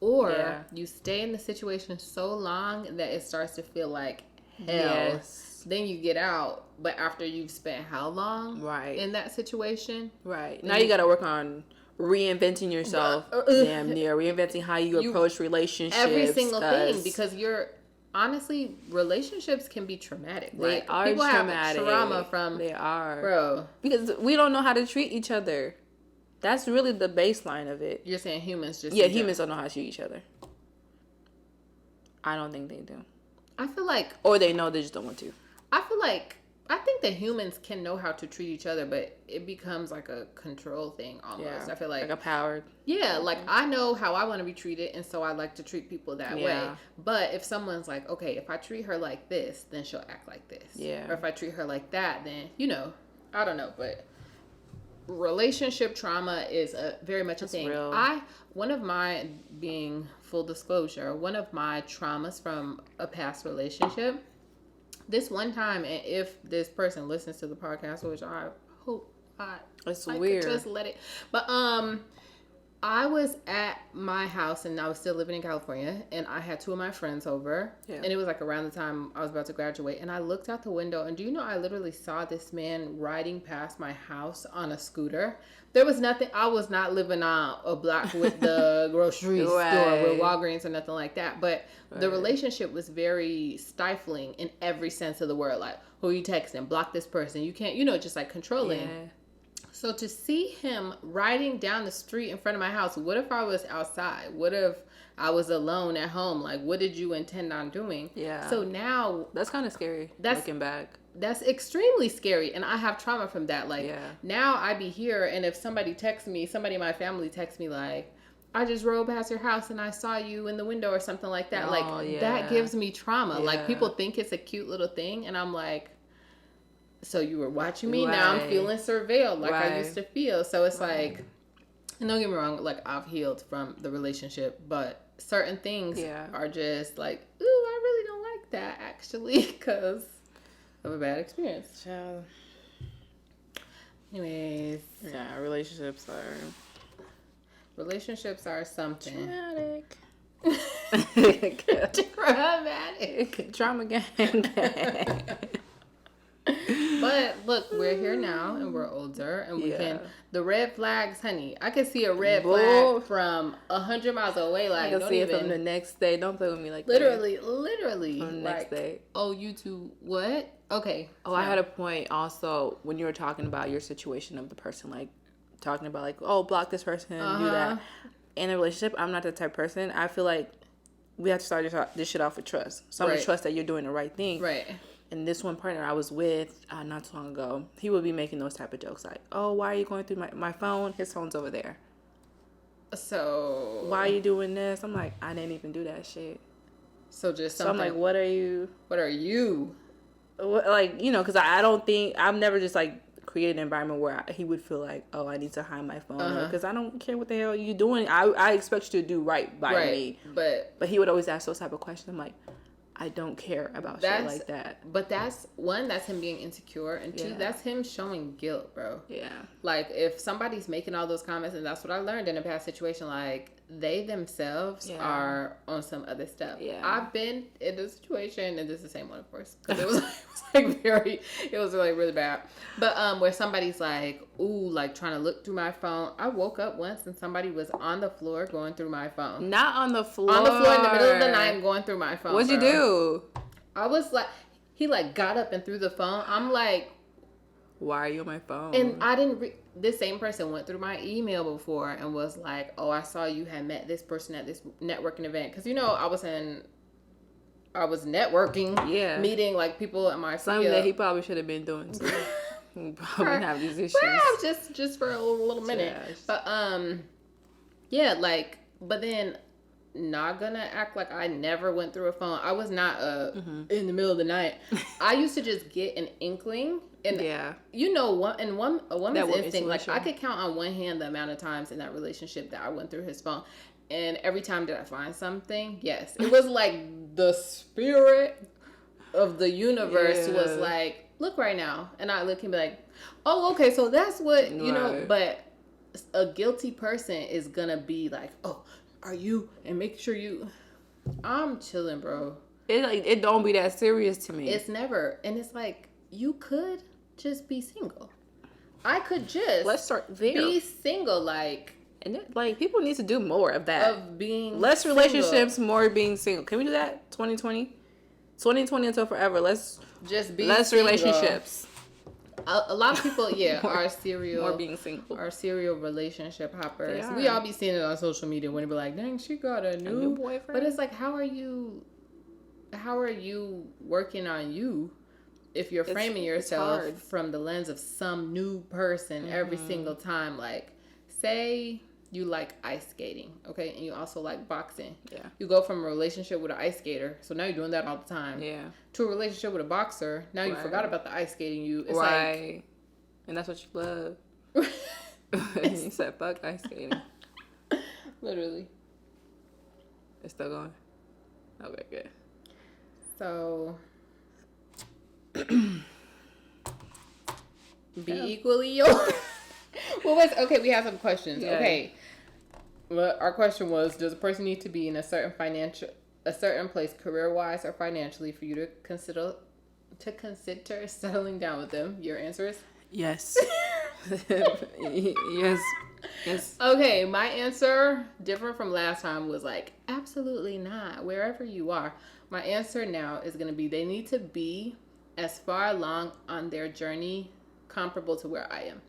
[SPEAKER 2] or you stay in the situation so long that it starts to feel like hell. Yes. Then you get out, but after you've spent how long in that situation? Right.
[SPEAKER 1] Now you got to work on reinventing yourself. Damn near. Reinventing how you approach relationships.
[SPEAKER 2] Every single thing, because honestly, relationships can be traumatic.
[SPEAKER 1] They are
[SPEAKER 2] people
[SPEAKER 1] traumatic.
[SPEAKER 2] Have trauma from...
[SPEAKER 1] They are.
[SPEAKER 2] Bro.
[SPEAKER 1] Because we don't know how to treat each other. That's really the baseline of it.
[SPEAKER 2] You're saying humans just...
[SPEAKER 1] Yeah, humans don't know how to treat each other. I don't think they do.
[SPEAKER 2] I feel like...
[SPEAKER 1] Or they know, they just don't want to.
[SPEAKER 2] I think that humans can know how to treat each other, but it becomes like a control thing almost. Yeah, I feel like a power. Yeah, like I know how I want to be treated, and so I like to treat people that way. But if someone's like, okay, if I treat her like this, then she'll act like this. Yeah. Or if I treat her like that, then, I don't know. But relationship trauma is very much a thing. Real. One of my, being full disclosure, one of my traumas from a past relationship, this one time, and if this person listens to the podcast, which I hope I could just let it. But I was at my house, and I was still living in California, and I had 2 of my friends over, and it was like around the time I was about to graduate, and I looked out the window, and do you know, I literally saw this man riding past my house on a scooter. There was nothing, I was not living on a block with the grocery store with Walgreens or nothing like that, but the relationship was very stifling in every sense of the word. Like, who you texting? Block this person. You can't, just like controlling. Yeah. So to see him riding down the street in front of my house, what if I was outside? What if I was alone at home? Like, what did you intend on doing? Yeah. So now...
[SPEAKER 1] That's kind of scary, looking back.
[SPEAKER 2] That's extremely scary, and I have trauma from that. Like, now I be here, and if somebody texts me, somebody in my family texts me like, I just rode past your house and I saw you in the window or something like that.
[SPEAKER 1] Oh,
[SPEAKER 2] Like,
[SPEAKER 1] yeah.
[SPEAKER 2] that gives me trauma.
[SPEAKER 1] Yeah.
[SPEAKER 2] Like, people think it's a cute little thing, and I'm like, so you were watching me? Now I'm
[SPEAKER 1] Right.
[SPEAKER 2] feeling surveilled like I
[SPEAKER 1] Right.
[SPEAKER 2] used to feel. So it's like, and don't get me wrong, like, I've healed from the relationship, but certain things
[SPEAKER 1] Yeah.
[SPEAKER 2] are just like, ooh, I really don't like that, actually, because of a bad experience.
[SPEAKER 1] Child.
[SPEAKER 2] Anyways,
[SPEAKER 1] Yeah, relationships are
[SPEAKER 2] something.
[SPEAKER 1] traumatic.
[SPEAKER 2] Dramatic.
[SPEAKER 1] Drama gang.
[SPEAKER 2] But look, we're here now and we're older and we
[SPEAKER 1] Yeah.
[SPEAKER 2] can, the red flags, honey, I can see a red
[SPEAKER 1] Bull.
[SPEAKER 2] flag from 100 miles away. Like,
[SPEAKER 1] I can
[SPEAKER 2] don't
[SPEAKER 1] see it
[SPEAKER 2] even,
[SPEAKER 1] from the next day. Don't play with me like
[SPEAKER 2] literally,
[SPEAKER 1] that. From the next
[SPEAKER 2] like,
[SPEAKER 1] day.
[SPEAKER 2] oh, you two, what? Okay.
[SPEAKER 1] Oh, I had a point also when you were talking about your situation of the person, like talking about like, oh, block this person, do that. In a relationship, I'm not that type of person. I feel like we have to start this shit off with trust. So I'm gonna trust that you're doing the right thing.
[SPEAKER 2] Right.
[SPEAKER 1] And this one partner I was with not too long ago, he would be making those type of jokes like, oh, why are you going through my phone? His phone's over there.
[SPEAKER 2] So.
[SPEAKER 1] Why are you doing this? I'm like, I didn't even do that shit.
[SPEAKER 2] So just
[SPEAKER 1] So
[SPEAKER 2] something.
[SPEAKER 1] I'm like, what are you? Like, you know, because I don't think, I've never just like created an environment where he would feel like, oh, I need to hide my phone. Because I don't care what the hell you doing. I expect you to do right by me. But he would always ask those type of questions. I'm like, I don't care about shit like that.
[SPEAKER 2] But that's him being insecure, and two, that's him showing guilt, bro.
[SPEAKER 1] Yeah.
[SPEAKER 2] Like, if somebody's making all those comments, and that's what I learned in a past situation, like, they themselves are on some other stuff.
[SPEAKER 1] Yeah.
[SPEAKER 2] I've been in a situation, and this is the same one, of course, because it was like really bad. But where somebody's like, ooh, like trying to look through my phone. I woke up once and somebody was on the floor going through my phone.
[SPEAKER 1] Not on the floor.
[SPEAKER 2] On the floor in the middle of the night going through my phone.
[SPEAKER 1] What'd you do?
[SPEAKER 2] I was like, he like got up and threw the phone. I'm like,
[SPEAKER 1] why are you on my phone?
[SPEAKER 2] and I didn't. This same person went through my email before and was like, oh, I saw you had met this person at this networking event. Because, you know, I was networking, meeting like people at my
[SPEAKER 1] something that he probably should have been doing too. He probably wouldn't have these issues.
[SPEAKER 2] Just for a little minute. But yeah, like, but then not gonna act like I never went through a phone. I was not in the middle of the night. I used to just get an inkling. And you know, a woman's instinct, like I could count on one hand the amount of times in that relationship that I went through his phone. And every time did I find something? Yes. It was like the spirit of the universe was like, look right now. And I look and be like, oh, okay, so that's what, you know, but a guilty person is gonna be like, oh, are you? And make sure I'm chilling, bro.
[SPEAKER 1] It don't be that serious to me.
[SPEAKER 2] It's never. And it's like, you could just be single. I could just
[SPEAKER 1] let's start there.
[SPEAKER 2] Be single, like,
[SPEAKER 1] and it, like people need to do more of that.
[SPEAKER 2] Of being
[SPEAKER 1] less
[SPEAKER 2] single.
[SPEAKER 1] Relationships, more being single. Can we do that? 2020 until forever. Let's
[SPEAKER 2] just be
[SPEAKER 1] less
[SPEAKER 2] single.
[SPEAKER 1] Relationships.
[SPEAKER 2] A lot of people, are serial.
[SPEAKER 1] More being single.
[SPEAKER 2] Are serial relationship hoppers. We all be seeing it on social media when they be like, "Dang, she got a new
[SPEAKER 1] boyfriend."
[SPEAKER 2] But it's like, how are you working on you? If you're framing yourself from the lens of some new person every single time, like, say you like ice skating, okay, and you also like boxing. Yeah. You go from a relationship with an ice skater, so now you're doing that all the time. Yeah. To a relationship with a boxer, now you forgot about the ice skating. It's like,
[SPEAKER 1] and that's what you love. You said fuck ice skating.
[SPEAKER 2] Literally.
[SPEAKER 1] It's still going. Okay, good.
[SPEAKER 2] So. Be equally yoked. Okay, we have some questions. Yeah. Okay. Well, our question was, does a person need to be in a certain place career-wise or financially for you to consider settling down with them? Your answer is?
[SPEAKER 1] Yes. Yes.
[SPEAKER 2] Okay, my answer, different from last time, was like, absolutely not. Wherever you are. My answer now is going to be, they need to be as far along on their journey comparable to where I am.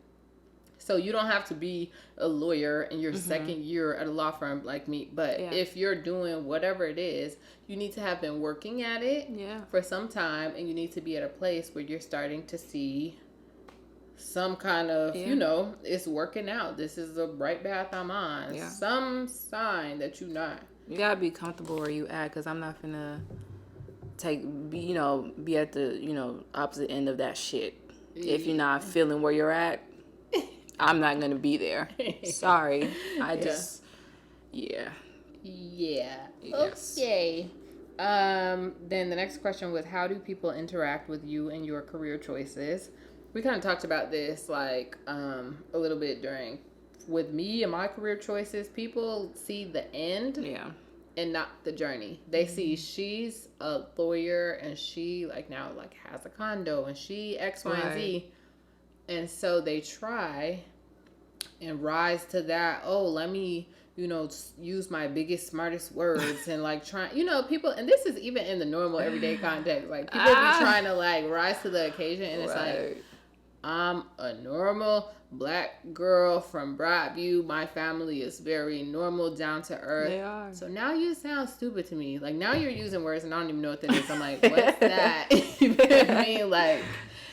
[SPEAKER 2] So you don't have to be a lawyer in your second year at a law firm like me. But if you're doing whatever it is, you need to have been working at it for some time. And you need to be at a place where you're starting to see some kind of, it's working out. This is the right path I'm on.
[SPEAKER 1] Yeah.
[SPEAKER 2] Some sign that you're not.
[SPEAKER 1] You gotta be comfortable where you at, because I'm not finna be at the, opposite end of that shit. If you're not feeling where you're at, I'm not gonna be there. Sorry. Yeah.
[SPEAKER 2] Yes. Okay. Then the next question was, how do people interact with you and your career choices? We kind of talked about this a little bit with me and my career choices. People see the end.
[SPEAKER 1] Yeah.
[SPEAKER 2] And not the journey. They see she's a lawyer and she now has a condo and she X, Y, and Z. And so they try and rise to that. Oh, let me, use my biggest, smartest words and try, people, and this is even in the normal everyday context. People be trying to rise to the occasion, and it's I'm a normal Black girl from Broadview. My family is very normal, down to earth.
[SPEAKER 1] They are.
[SPEAKER 2] So now you sound stupid to me. Now you're using words and I don't even know what that is. I'm like, what's that? You know what I mean?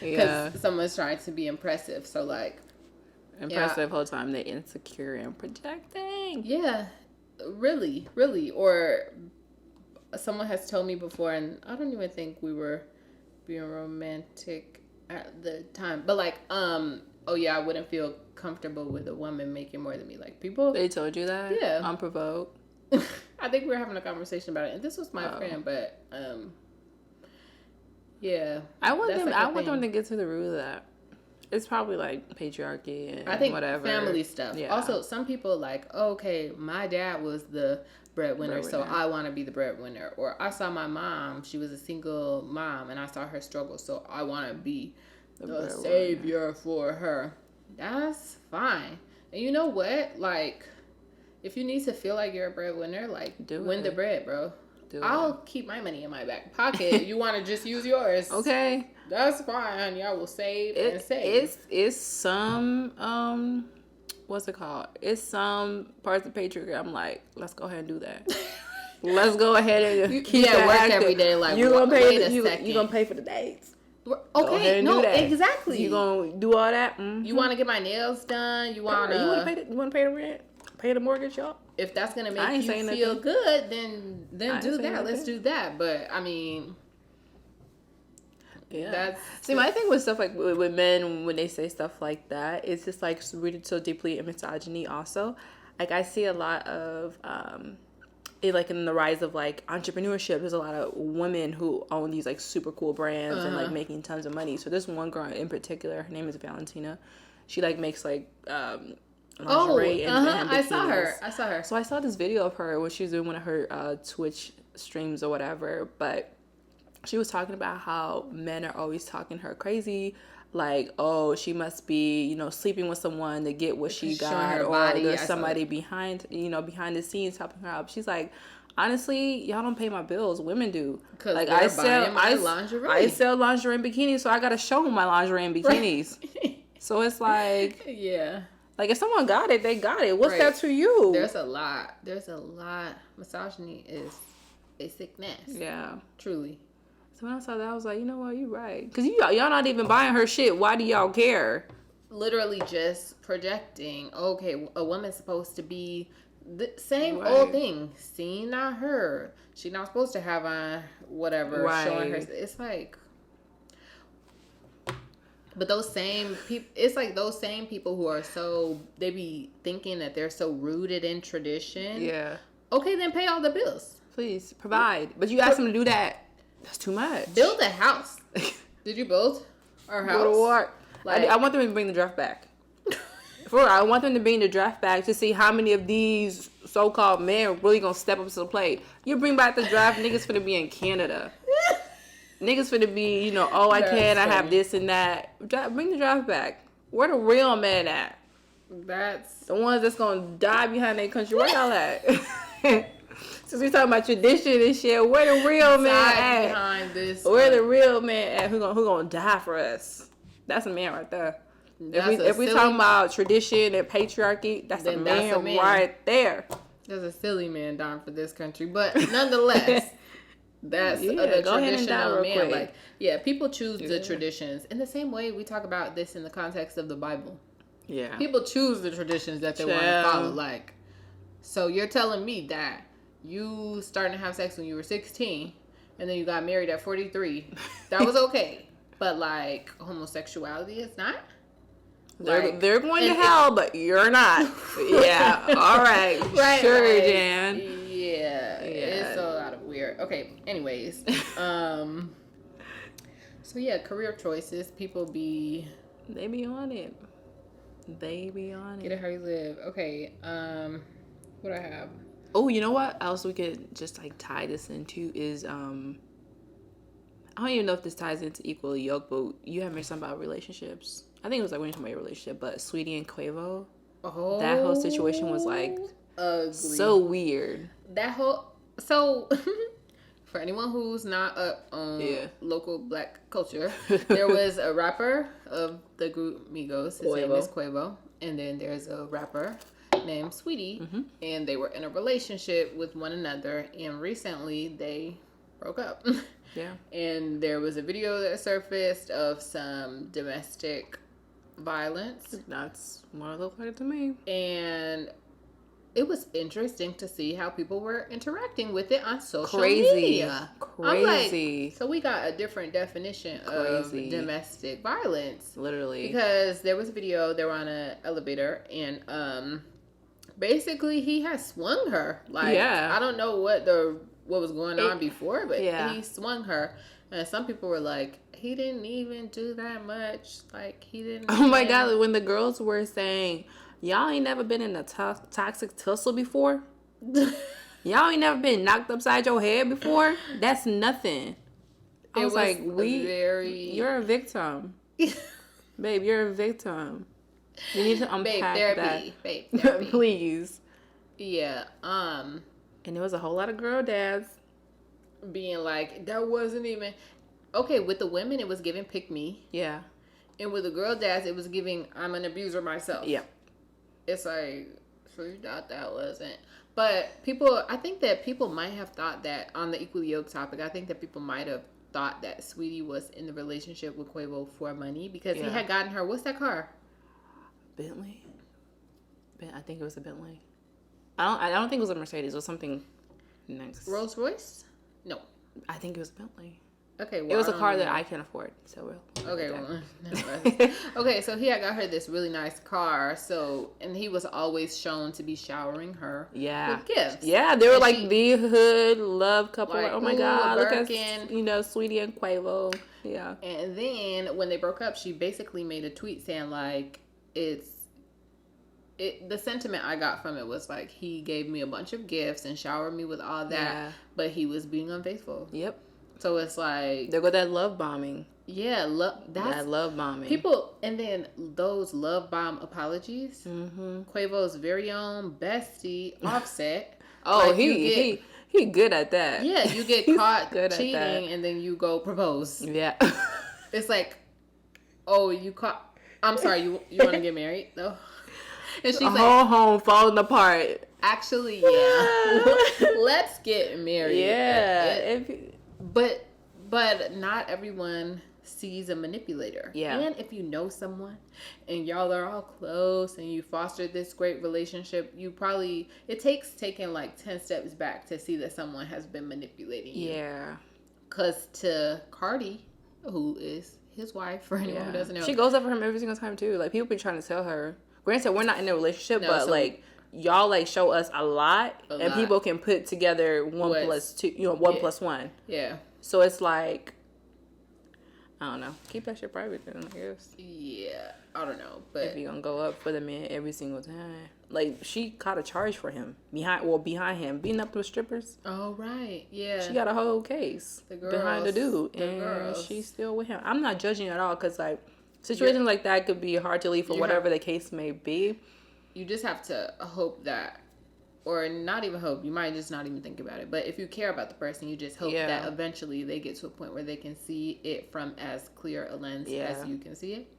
[SPEAKER 2] Because someone's trying to be impressive. So
[SPEAKER 1] impressive whole time they're insecure and projecting.
[SPEAKER 2] Yeah, really, really. Or someone has told me before, and I don't even think we were being romantic at the time, but I wouldn't feel comfortable with a woman making more than me. People,
[SPEAKER 1] they told you that?
[SPEAKER 2] Yeah,
[SPEAKER 1] unprovoked.
[SPEAKER 2] I think we were having a conversation about it, and this was my friend, but yeah,
[SPEAKER 1] I want them to get to the root of that. It's probably patriarchy and
[SPEAKER 2] I think
[SPEAKER 1] whatever
[SPEAKER 2] family stuff. Yeah. Also, some people okay, my dad was the breadwinner, so I want to be the breadwinner. Or I saw my mom; she was a single mom, and I saw her struggle, so I want to be the savior for her. That's fine. And you know what? If you need to feel like you're a breadwinner, win the bread, bro. I'll keep my money in my back pocket. You want to just use yours?
[SPEAKER 1] Okay.
[SPEAKER 2] That's fine, honey. I will save and save.
[SPEAKER 1] It's some what's it called? It's some parts of patriarchy. I'm let's go ahead and do that. Let's go ahead and keep that
[SPEAKER 2] work
[SPEAKER 1] active.
[SPEAKER 2] every day.
[SPEAKER 1] You gonna pay? You gonna pay for the dates?
[SPEAKER 2] Okay, no, exactly.
[SPEAKER 1] You gonna do all that? Mm-hmm.
[SPEAKER 2] You want to get my nails done? You want to
[SPEAKER 1] pay the rent? Pay the mortgage, y'all?
[SPEAKER 2] If that's gonna make you feel good, then do that. Let's do that. But I mean,
[SPEAKER 1] yeah. My thing with stuff with men when they say stuff like that, it's just rooted so deeply in misogyny. Also, I see a lot of in the rise of entrepreneurship. There's a lot of women who own these super cool brands and making tons of money. So this one girl in particular, her name is Valentina. She makes lingerie and
[SPEAKER 2] I saw her.
[SPEAKER 1] So I saw this video of her when she was doing one of her Twitch streams or whatever, but she was talking about how men are always talking her crazy, she must be sleeping with someone to get what she got, or body. There's somebody behind the scenes helping her up. She's honestly, y'all don't pay my bills. Women do.
[SPEAKER 2] Because I sell lingerie.
[SPEAKER 1] I sell lingerie and bikinis, so I gotta show them my lingerie and bikinis. Right. So it's
[SPEAKER 2] yeah.
[SPEAKER 1] If someone got it, they got it. What's that to you?
[SPEAKER 2] There's a lot. Misogyny is a sickness.
[SPEAKER 1] Yeah.
[SPEAKER 2] Truly.
[SPEAKER 1] So when I saw that, I was like, you know what? You're right. Because y'all not even buying her shit. Why do y'all care?
[SPEAKER 2] Literally just projecting. Okay, a woman's supposed to be the same old thing. Seen, not heard. She's not supposed to have on whatever. Showing her. It's But those same people, it's those same people who are they be thinking that they're so rooted in tradition.
[SPEAKER 1] Yeah.
[SPEAKER 2] Okay, then pay all the bills.
[SPEAKER 1] Please, provide. But you ask them to do that. That's too much.
[SPEAKER 2] Build a house. Did you build our house?
[SPEAKER 1] Go to war. I want them to bring the draft back. I want them to bring the draft back to see how many of these so-called men really gonna step up to the plate. You bring back the draft, niggas finna be in Canada. Niggas finna be, I have this and that. Bring the draft back. Where the real men at?
[SPEAKER 2] That's
[SPEAKER 1] the ones that's gonna die behind their country. Where y'all at? Since we talking about tradition and shit, where the real men at?
[SPEAKER 2] Behind this,
[SPEAKER 1] where the real men at? Who gonna die for us? That's a man right there. If we talking about tradition and patriarchy, that's a man right there.
[SPEAKER 2] There's a silly man dying for this country, but nonetheless. That's
[SPEAKER 1] Yeah,
[SPEAKER 2] the
[SPEAKER 1] go ahead and die
[SPEAKER 2] traditional
[SPEAKER 1] real
[SPEAKER 2] man.
[SPEAKER 1] quick.
[SPEAKER 2] Like, yeah, people choose the traditions in the same way we talk about this in the context of the Bible.
[SPEAKER 1] Yeah.
[SPEAKER 2] People choose the traditions that they want to follow. Like, so you're telling me that you starting to have sex when you were 16 and then you got married at 43. That was okay. But like homosexuality is not?
[SPEAKER 1] They're going to hell, but you're not. Yeah. All right.
[SPEAKER 2] Right,
[SPEAKER 1] sure,
[SPEAKER 2] like,
[SPEAKER 1] Jan.
[SPEAKER 2] Yeah. It's a lot of weird. Okay. Anyways. So yeah, career choices. People be.
[SPEAKER 1] They be on it. They be on
[SPEAKER 2] Get
[SPEAKER 1] it.
[SPEAKER 2] it how you live. Okay. What I have.
[SPEAKER 1] Oh, you know what else we could just like tie this into is I don't even know if this ties into equally yoked, but you had mentioned something about relationships. I think it was like when you're talking about your relationship, but Sweetie and Quavo, that whole situation was like
[SPEAKER 2] ugly.
[SPEAKER 1] so weird.
[SPEAKER 2] So for anyone who's not up on local black culture, there was a rapper of the group Migos. His name is Quavo, and then there's a rapper named Sweetie, and they were in a relationship with one another, and recently they broke up.
[SPEAKER 1] Yeah.
[SPEAKER 2] And there was a video that surfaced of some domestic violence.
[SPEAKER 1] That's what it looked like to me.
[SPEAKER 2] And it was interesting to see how people were interacting with it on social media.
[SPEAKER 1] Crazy.
[SPEAKER 2] I'm like, so we got a different definition of domestic violence.
[SPEAKER 1] Literally.
[SPEAKER 2] Because there was a video, they were on an elevator, and basically he had swung her. Like, I don't know what was going on before, but he swung her. And some people were like, he didn't even do that much. Like, he didn't.
[SPEAKER 1] Oh my God, when the girls were saying, y'all ain't never been in a toxic tussle before? Y'all ain't never been knocked upside your head before? That's nothing. I was like, you're a victim. Babe, you're a victim. You need to unpack that.
[SPEAKER 2] Babe, therapy.
[SPEAKER 1] Please.
[SPEAKER 2] Yeah.
[SPEAKER 1] And there was a whole lot of girl dads
[SPEAKER 2] being like, that wasn't even okay. With the women, it was giving pick me.
[SPEAKER 1] Yeah.
[SPEAKER 2] And with the girl dads, it was giving I'm an abuser myself.
[SPEAKER 1] Yeah.
[SPEAKER 2] It's like, so you thought that wasn't. But I think that people might have thought that on the equally yoked topic, I think that people might have thought that Sweetie was in the relationship with Quavo for money because he had gotten her. What's that car?
[SPEAKER 1] Bentley. I think it was a Bentley. I don't think it was a Mercedes. It was something next.
[SPEAKER 2] Rolls Royce? No.
[SPEAKER 1] I think it was a Bentley.
[SPEAKER 2] Okay, well,
[SPEAKER 1] it was a car that I can't afford, so
[SPEAKER 2] okay, so he had got her this really nice car, and he was always shown to be showering her with gifts.
[SPEAKER 1] Yeah, they were like the hood love couple. Like, oh my God, look at Sweetie and Quavo. Yeah.
[SPEAKER 2] And then when they broke up, she basically made a tweet saying like, the sentiment I got from it was like, he gave me a bunch of gifts and showered me with all that, but he was being unfaithful.
[SPEAKER 1] Yep.
[SPEAKER 2] So it's like,
[SPEAKER 1] there go that love bombing.
[SPEAKER 2] Yeah,
[SPEAKER 1] that love bombing.
[SPEAKER 2] People, and then those love bomb apologies. Mm-hmm. Quavo's very own bestie, Offset.
[SPEAKER 1] Oh, like he good at that.
[SPEAKER 2] Yeah, you get caught cheating and then you go propose.
[SPEAKER 1] Yeah.
[SPEAKER 2] It's like, oh, I'm sorry, you want to get married though? And she's like,
[SPEAKER 1] whole home falling apart.
[SPEAKER 2] Actually, yeah. Let's get married.
[SPEAKER 1] Yeah.
[SPEAKER 2] But not everyone sees a manipulator.
[SPEAKER 1] Yeah.
[SPEAKER 2] And if you know someone and y'all are all close and you fostered this great relationship, it takes taking like 10 steps back to see that someone has been manipulating you.
[SPEAKER 1] Yeah.
[SPEAKER 2] Because to Cardi, who is his wife, for anyone who doesn't know.
[SPEAKER 1] She goes up for him every single time too. Like, people be trying to tell her. Granted, we're not in a relationship, but like, y'all like show us a lot, and people can put together 1 plus 2, 1 plus 1.
[SPEAKER 2] Yeah.
[SPEAKER 1] So it's like, I don't know. Keep that shit private then, I guess.
[SPEAKER 2] Yeah, I don't know, but
[SPEAKER 1] if you're gonna go up for the man every single time, like, she caught a charge for him behind him beating up those strippers.
[SPEAKER 2] Oh right, yeah.
[SPEAKER 1] She got a whole case behind the dude, and she's still with him. I'm not judging at all, because like, situations like that could be hard to leave for whatever the case may be.
[SPEAKER 2] You just have to hope that, or not even hope, you might just not even think about it. But if you care about the person, you just hope that eventually they get to a point where they can see it from as clear a lens as you can see it.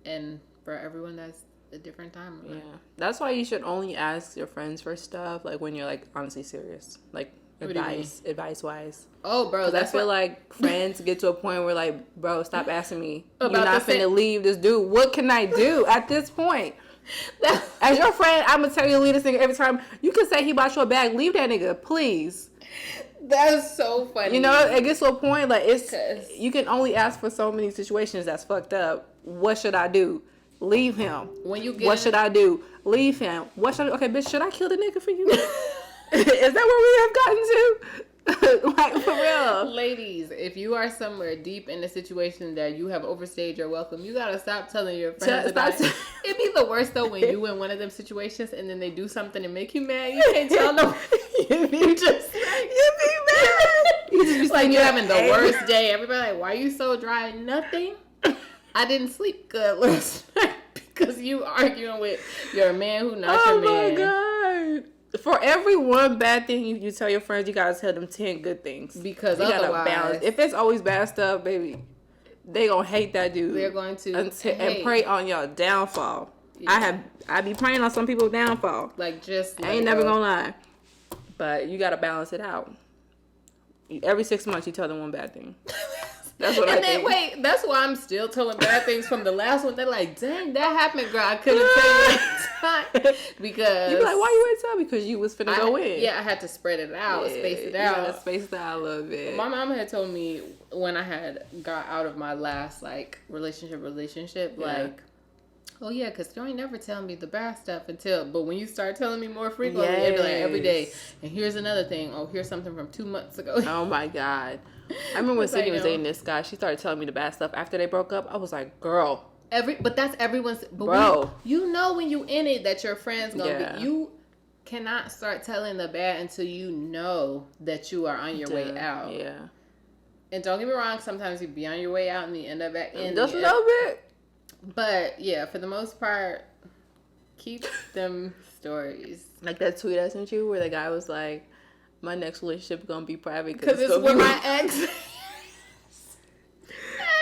[SPEAKER 2] And for everyone, that's a different time.
[SPEAKER 1] Yeah. That's why you should only ask your friends for stuff, like, when you're, like, honestly serious. Like, Advice wise.
[SPEAKER 2] Oh, bro,
[SPEAKER 1] I feel like friends get to a point where like, bro, stop asking me. You're
[SPEAKER 2] About
[SPEAKER 1] not finna leave this dude. What can I do at this point? As your friend, I'm gonna tell you to leave this nigga every time. You can say he bought you a bag. Leave that nigga, please.
[SPEAKER 2] That's so funny.
[SPEAKER 1] You know, it gets to a point like you can only ask for so many situations that's fucked up. What should I do? Leave him. What should I do? Leave him. What should I do? Okay, bitch, should I kill the nigga for you? Is that where we have gotten to? Like, for real.
[SPEAKER 2] Ladies, if you are somewhere deep in a situation that you have overstayed your welcome, you gotta stop telling your friends about it. It'd be the worst though when you in one of them situations and then they do something to make you mad. You can't tell no. You be mad. You just be like you're having the worst day. Everybody like, why are you so dry? Nothing. I didn't sleep good last night because you arguing with your man who not your man.
[SPEAKER 1] Oh my god. For every one bad thing you tell your friends, you gotta tell them 10 good things.
[SPEAKER 2] Because
[SPEAKER 1] you
[SPEAKER 2] otherwise,
[SPEAKER 1] gotta balance. If it's always bad stuff, baby, they gonna hate that dude.
[SPEAKER 2] They're going to
[SPEAKER 1] and pray on your downfall. Yeah. I be praying on some people's downfall.
[SPEAKER 2] Like just
[SPEAKER 1] I ain't never gonna lie. But you gotta balance it out. Every 6 months you tell them one bad thing. That's what I think.
[SPEAKER 2] Wait, that's why I'm still telling bad things from the last one. They're like, dang, that happened, girl. I couldn't tell you that time. Because
[SPEAKER 1] you be like, why you wouldn't tell me? Because you was finna go in.
[SPEAKER 2] Yeah, I had to spread it out, space it out.
[SPEAKER 1] You gotta space it out a little bit.
[SPEAKER 2] My mom had told me when I had got out of my last, like, relationship, like, oh yeah, because you ain't never tell me the bad stuff but when you start telling me more frequently, it'd be like every day. And here's another thing. Oh, here's something from 2 months ago.
[SPEAKER 1] Oh my God. I remember when Sydney was dating this guy, she started telling me the bad stuff after they broke up. I was like, girl.
[SPEAKER 2] But that's everyone's. But
[SPEAKER 1] bro.
[SPEAKER 2] You know when you in it that your friend's gonna be. You cannot start telling the bad until you know that you are on your way out.
[SPEAKER 1] Yeah.
[SPEAKER 2] And don't get me wrong, sometimes you be on your way out and you end up back in.
[SPEAKER 1] Just a little bit.
[SPEAKER 2] But yeah, for the most part, keep them stories.
[SPEAKER 1] Like that tweet I sent you where the guy was like, my next relationship gonna be private
[SPEAKER 2] because it's with my ex.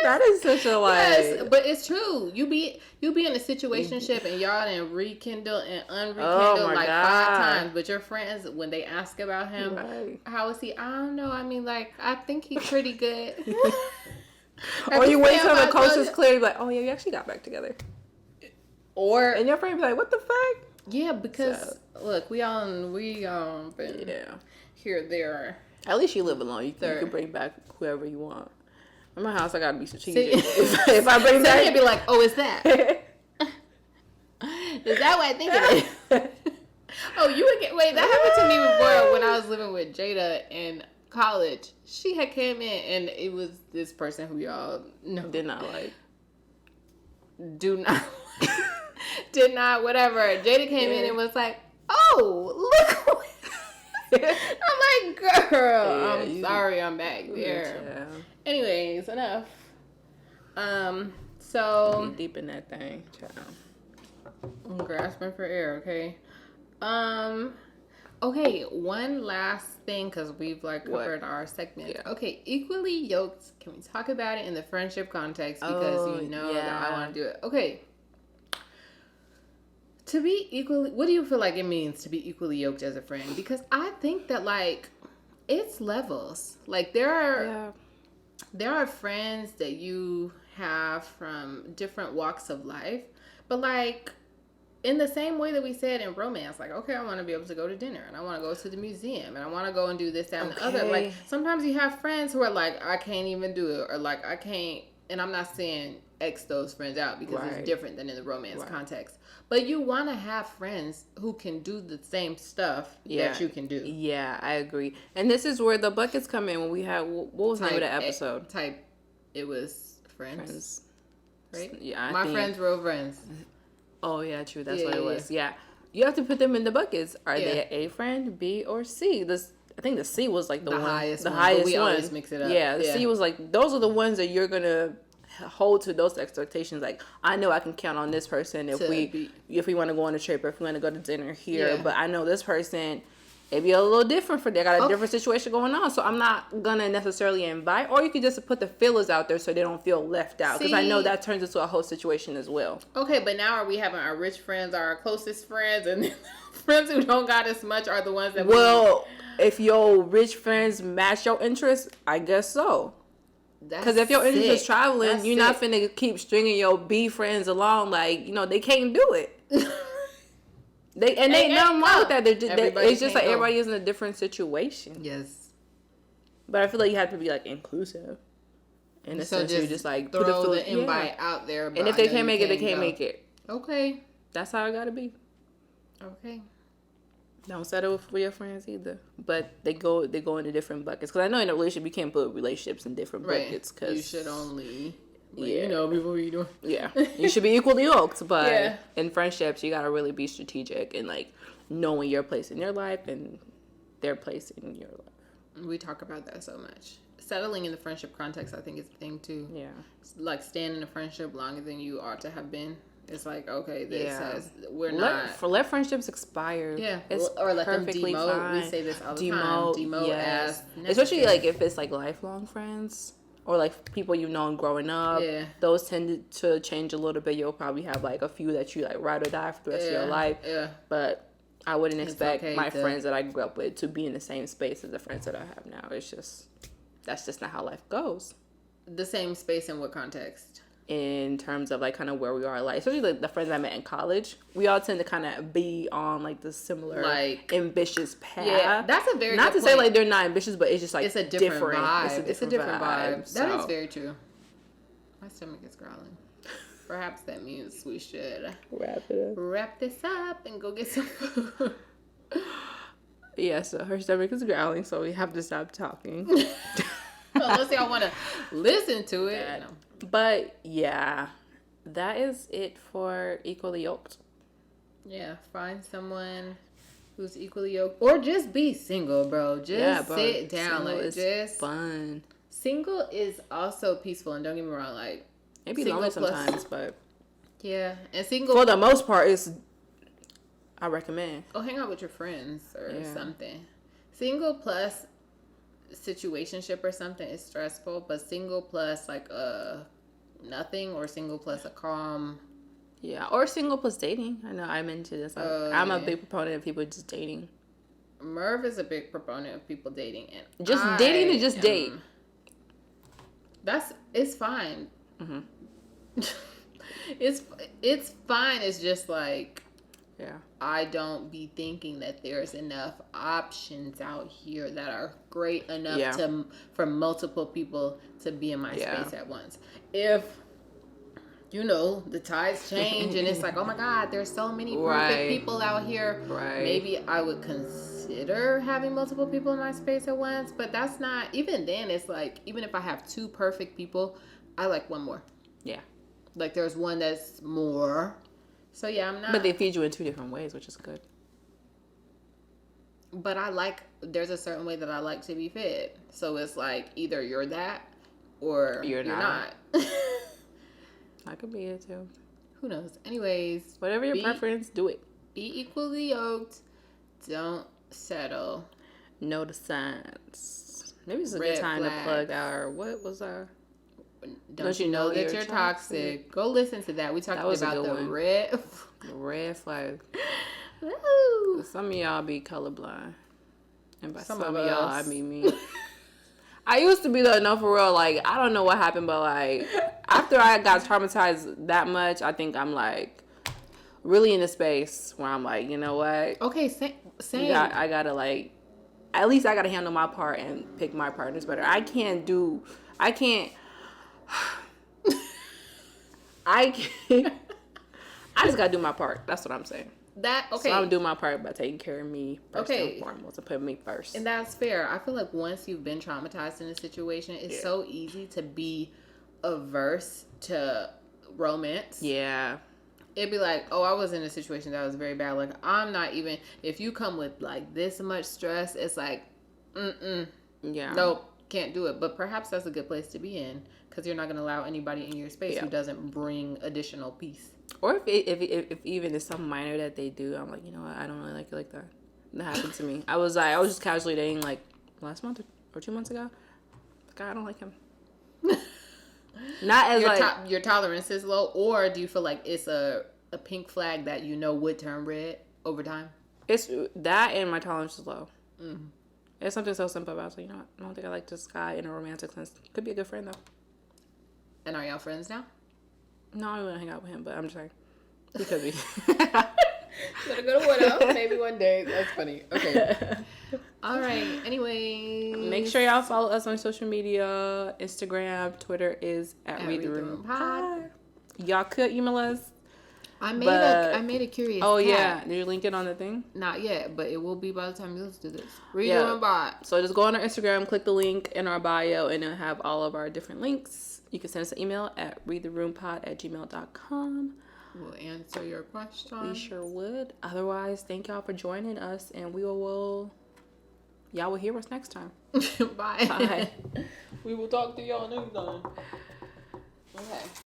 [SPEAKER 1] That is such a lie.
[SPEAKER 2] Yes, but it's true. You be in a situationship and y'all done rekindle and unrekindle like God. 5 times. But your friends, when they ask about him, how is he? I don't know. I mean, like, I think he's pretty good.
[SPEAKER 1] Or you wait till the coast is clear, like, oh yeah, we actually got back together.
[SPEAKER 2] And
[SPEAKER 1] your friend be like, what the fuck?
[SPEAKER 2] Yeah, because look, we been here, there.
[SPEAKER 1] At least you live alone. You can bring back whoever you want. In my house, I gotta be strategic. If I bring back,
[SPEAKER 2] you'd be like, oh, is that? Is that what I think it is? Oh, you would get. Wait, that happened to me before when I was living with Jada in college. She had came in and it was this person who y'all
[SPEAKER 1] did not like.
[SPEAKER 2] Did not, whatever. Jada came in and was like, oh, look. I'm like, girl, I'm sorry I'm back there. Yeah. Anyways, enough. So
[SPEAKER 1] be deep in that thing, child.
[SPEAKER 2] I'm grasping for air, okay? Okay, one last thing, because we've like covered our segment. Yeah. Okay, equally yoked. Can we talk about it in the friendship context? Because that I want to do it. Okay. To be equally, what do you feel like it means to be equally yoked as a friend? Because I think that like it's levels. Like there are friends that you have from different walks of life, but like in the same way that we said in romance, like, okay, I want to be able to go to dinner and I want to go to the museum and I want to go and do this, that, and the other. Like sometimes you have friends who are like, I can't even do it, or like I can't, and I'm not saying X those friends out because it's different than in the romance context. But you want to have friends who can do the same stuff that you can do.
[SPEAKER 1] Yeah, I agree. And this is where the buckets come in when we had, what was the name of the episode?
[SPEAKER 2] It was Friends. Right?
[SPEAKER 1] Yeah,
[SPEAKER 2] My friends were friends.
[SPEAKER 1] Oh, yeah, true. That's what it was. Yeah. You have to put them in the buckets. Are they A friend, B, or C? I think the C was like the highest one. We always mix it up. Yeah, the C was like, those are the ones that you're going to hold to those expectations. Like, I know I can count on this person if we want to go on a trip or if we want to go to dinner here, but I know this person it'd be a little different for them. They got a different situation going on. So I'm not going to necessarily invite. Or you could just put the feelers out there so they don't feel left out. Because I know that turns into a whole situation as well.
[SPEAKER 2] Okay, but now are we having our rich friends, our closest friends, and friends who don't got as much are the ones that...
[SPEAKER 1] Well, if your rich friends match your interests, I guess so. Because if your interest is traveling, you're not finna keep stringing your B friends along. Like, you know, they can't do it. They ain't nothing wrong with that. It's just like everybody is in a different situation.
[SPEAKER 2] Yes.
[SPEAKER 1] But I feel like you have to be like inclusive. In a sense, you just like
[SPEAKER 2] throw put the invite out there.
[SPEAKER 1] And if they can't make it, they can't make it.
[SPEAKER 2] Okay.
[SPEAKER 1] That's how it gotta be.
[SPEAKER 2] Okay. Don't
[SPEAKER 1] settle for your friends either. But they go into different buckets. Because I know in a relationship, you can't put relationships in different buckets. Cause
[SPEAKER 2] you should only... you know, before you do.
[SPEAKER 1] Yeah. You should be equally yoked, but in friendships, you got to really be strategic and, like, knowing your place in your life and their place in your life.
[SPEAKER 2] We talk about that so much. Settling in the friendship context, I think, is a thing, too.
[SPEAKER 1] Yeah.
[SPEAKER 2] Like, staying in a friendship longer than you ought to have been. It's like, okay, this has...
[SPEAKER 1] Let friendships expire.
[SPEAKER 2] Yeah.
[SPEAKER 1] It's
[SPEAKER 2] or let them
[SPEAKER 1] perfectly
[SPEAKER 2] demote.
[SPEAKER 1] fine.
[SPEAKER 2] We say this all the time. Demote as necessary.
[SPEAKER 1] Especially, like, if it's, like, lifelong friends. Or, like, people you've known growing up.
[SPEAKER 2] Yeah.
[SPEAKER 1] Those tend to change a little bit. You'll probably have, like, a few that you, like, ride or die for the rest of your life.
[SPEAKER 2] Yeah.
[SPEAKER 1] But I wouldn't expect my friends that I grew up with to be in the same space as the friends that I have now. It's just... That's just not how life goes.
[SPEAKER 2] The same space in what context?
[SPEAKER 1] In terms of, like, kind of where we are. Like, especially, like, the friends I met in college. We all tend to kind of be on, like, the similar, like, ambitious path. Yeah,
[SPEAKER 2] that's a very
[SPEAKER 1] Not
[SPEAKER 2] good
[SPEAKER 1] to say, like, they're not ambitious, but it's just, like,
[SPEAKER 2] it's a different vibe.
[SPEAKER 1] It's a different vibe.
[SPEAKER 2] So. That is very true. My stomach is growling. Perhaps that means we should wrap this up and go get some food.
[SPEAKER 1] Yeah, so her stomach is growling, so we have to stop talking.
[SPEAKER 2] Unless y'all want to listen to it.
[SPEAKER 1] Yeah, but, yeah, that is it for Equally Yoked.
[SPEAKER 2] Yeah, find someone who's equally yoked. Or just be single, bro. Just sit down.
[SPEAKER 1] Single
[SPEAKER 2] like,
[SPEAKER 1] is
[SPEAKER 2] just
[SPEAKER 1] fun.
[SPEAKER 2] Single is also peaceful, and don't get me wrong, like...
[SPEAKER 1] It be lonely sometimes, but...
[SPEAKER 2] Yeah, and single...
[SPEAKER 1] For the most part, I recommend.
[SPEAKER 2] Go hang out with your friends or something. Single plus situationship or something is stressful, but single plus like nothing, or single plus a calm.
[SPEAKER 1] Yeah, or single plus dating. I know I'm into this. I'm a big proponent of people just dating.
[SPEAKER 2] Merv is a big proponent of people dating, and
[SPEAKER 1] just dating to just date.
[SPEAKER 2] It's fine.
[SPEAKER 1] Mm-hmm.
[SPEAKER 2] it's fine. It's just like,
[SPEAKER 1] yeah,
[SPEAKER 2] I don't be thinking that there's enough options out here that are great enough for multiple people to be in my space at once. If the tides change and it's like, oh my God, there's so many perfect people out here.
[SPEAKER 1] Right.
[SPEAKER 2] Maybe I would consider having multiple people in my space at once, but that's not, even then, it's like, even if I have two perfect people, I like one more.
[SPEAKER 1] Yeah.
[SPEAKER 2] Like there's one that's more. So yeah, I'm not.
[SPEAKER 1] But they feed you in two different ways, which is good.
[SPEAKER 2] But there's a certain way that I like to be fed. So it's like, either you're that or you're not.
[SPEAKER 1] I could be it too.
[SPEAKER 2] Who knows? Anyways.
[SPEAKER 1] Whatever your preference, do it.
[SPEAKER 2] Be equally yoked. Don't settle.
[SPEAKER 1] Know the signs. Maybe it's a good time to plug what was our...
[SPEAKER 2] Don't you know that you're toxic? Go listen to that. We talked about the
[SPEAKER 1] red flag.
[SPEAKER 2] Woo.
[SPEAKER 1] Some of y'all be colorblind. And by some of y'all, I mean me. I used to be though, no, for real. Like, I don't know what happened, but like, after I got traumatized that much, I think I'm like really in a space where I'm like, you know what?
[SPEAKER 2] Okay, same.
[SPEAKER 1] I gotta like, at least I gotta handle my part and pick my partners better. I just gotta do my part. That's what I'm saying. So I'm doing my part by taking care of me first and foremost, and putting me first.
[SPEAKER 2] And that's fair. I feel like once you've been traumatized in a situation, it's so easy to be averse to romance.
[SPEAKER 1] Yeah.
[SPEAKER 2] It'd be like, oh, I was in a situation that was very bad. Like, I'm not even, if you come with like this much stress, it's like,
[SPEAKER 1] yeah.
[SPEAKER 2] Nope, can't do it. But perhaps that's a good place to be in, because you're not going to allow anybody in your space who doesn't bring additional peace.
[SPEAKER 1] Or if even it's something minor that they do, I'm like, you know what, I don't really like it like that. that happened to me. I was just casually dating like last month or 2 months ago. Like, I don't like him. Not as
[SPEAKER 2] your tolerance is low, or do you feel like it's a pink flag that would turn red over time?
[SPEAKER 1] It's that, and my tolerance is low. Mm-hmm. It's something so simple about it. I don't think I like this guy in a romantic sense. Could be a good friend though.
[SPEAKER 2] And are y'all friends now?
[SPEAKER 1] No, I wouldn't hang out with him, but I'm just saying he could be.
[SPEAKER 2] Gonna go to Widow maybe one day. That's funny. Okay. All right. Anyway,
[SPEAKER 1] make sure y'all follow us on social media. Instagram, Twitter is at Read the Room Pod. Y'all could email us.
[SPEAKER 2] I made a curious.
[SPEAKER 1] Oh yeah, did you link it on the thing?
[SPEAKER 2] Not yet, but it will be by the time you listen to this. Read the Room Pod.
[SPEAKER 1] So just go on our Instagram, click the link in our bio, and it'll have all of our different links. You can send us an email at readtheroompod@gmail.com.
[SPEAKER 2] We'll answer your question.
[SPEAKER 1] We sure would. Otherwise, thank y'all for joining us, and y'all will hear us next time.
[SPEAKER 2] Bye.
[SPEAKER 1] Bye.
[SPEAKER 2] We will talk to y'all next time. Okay.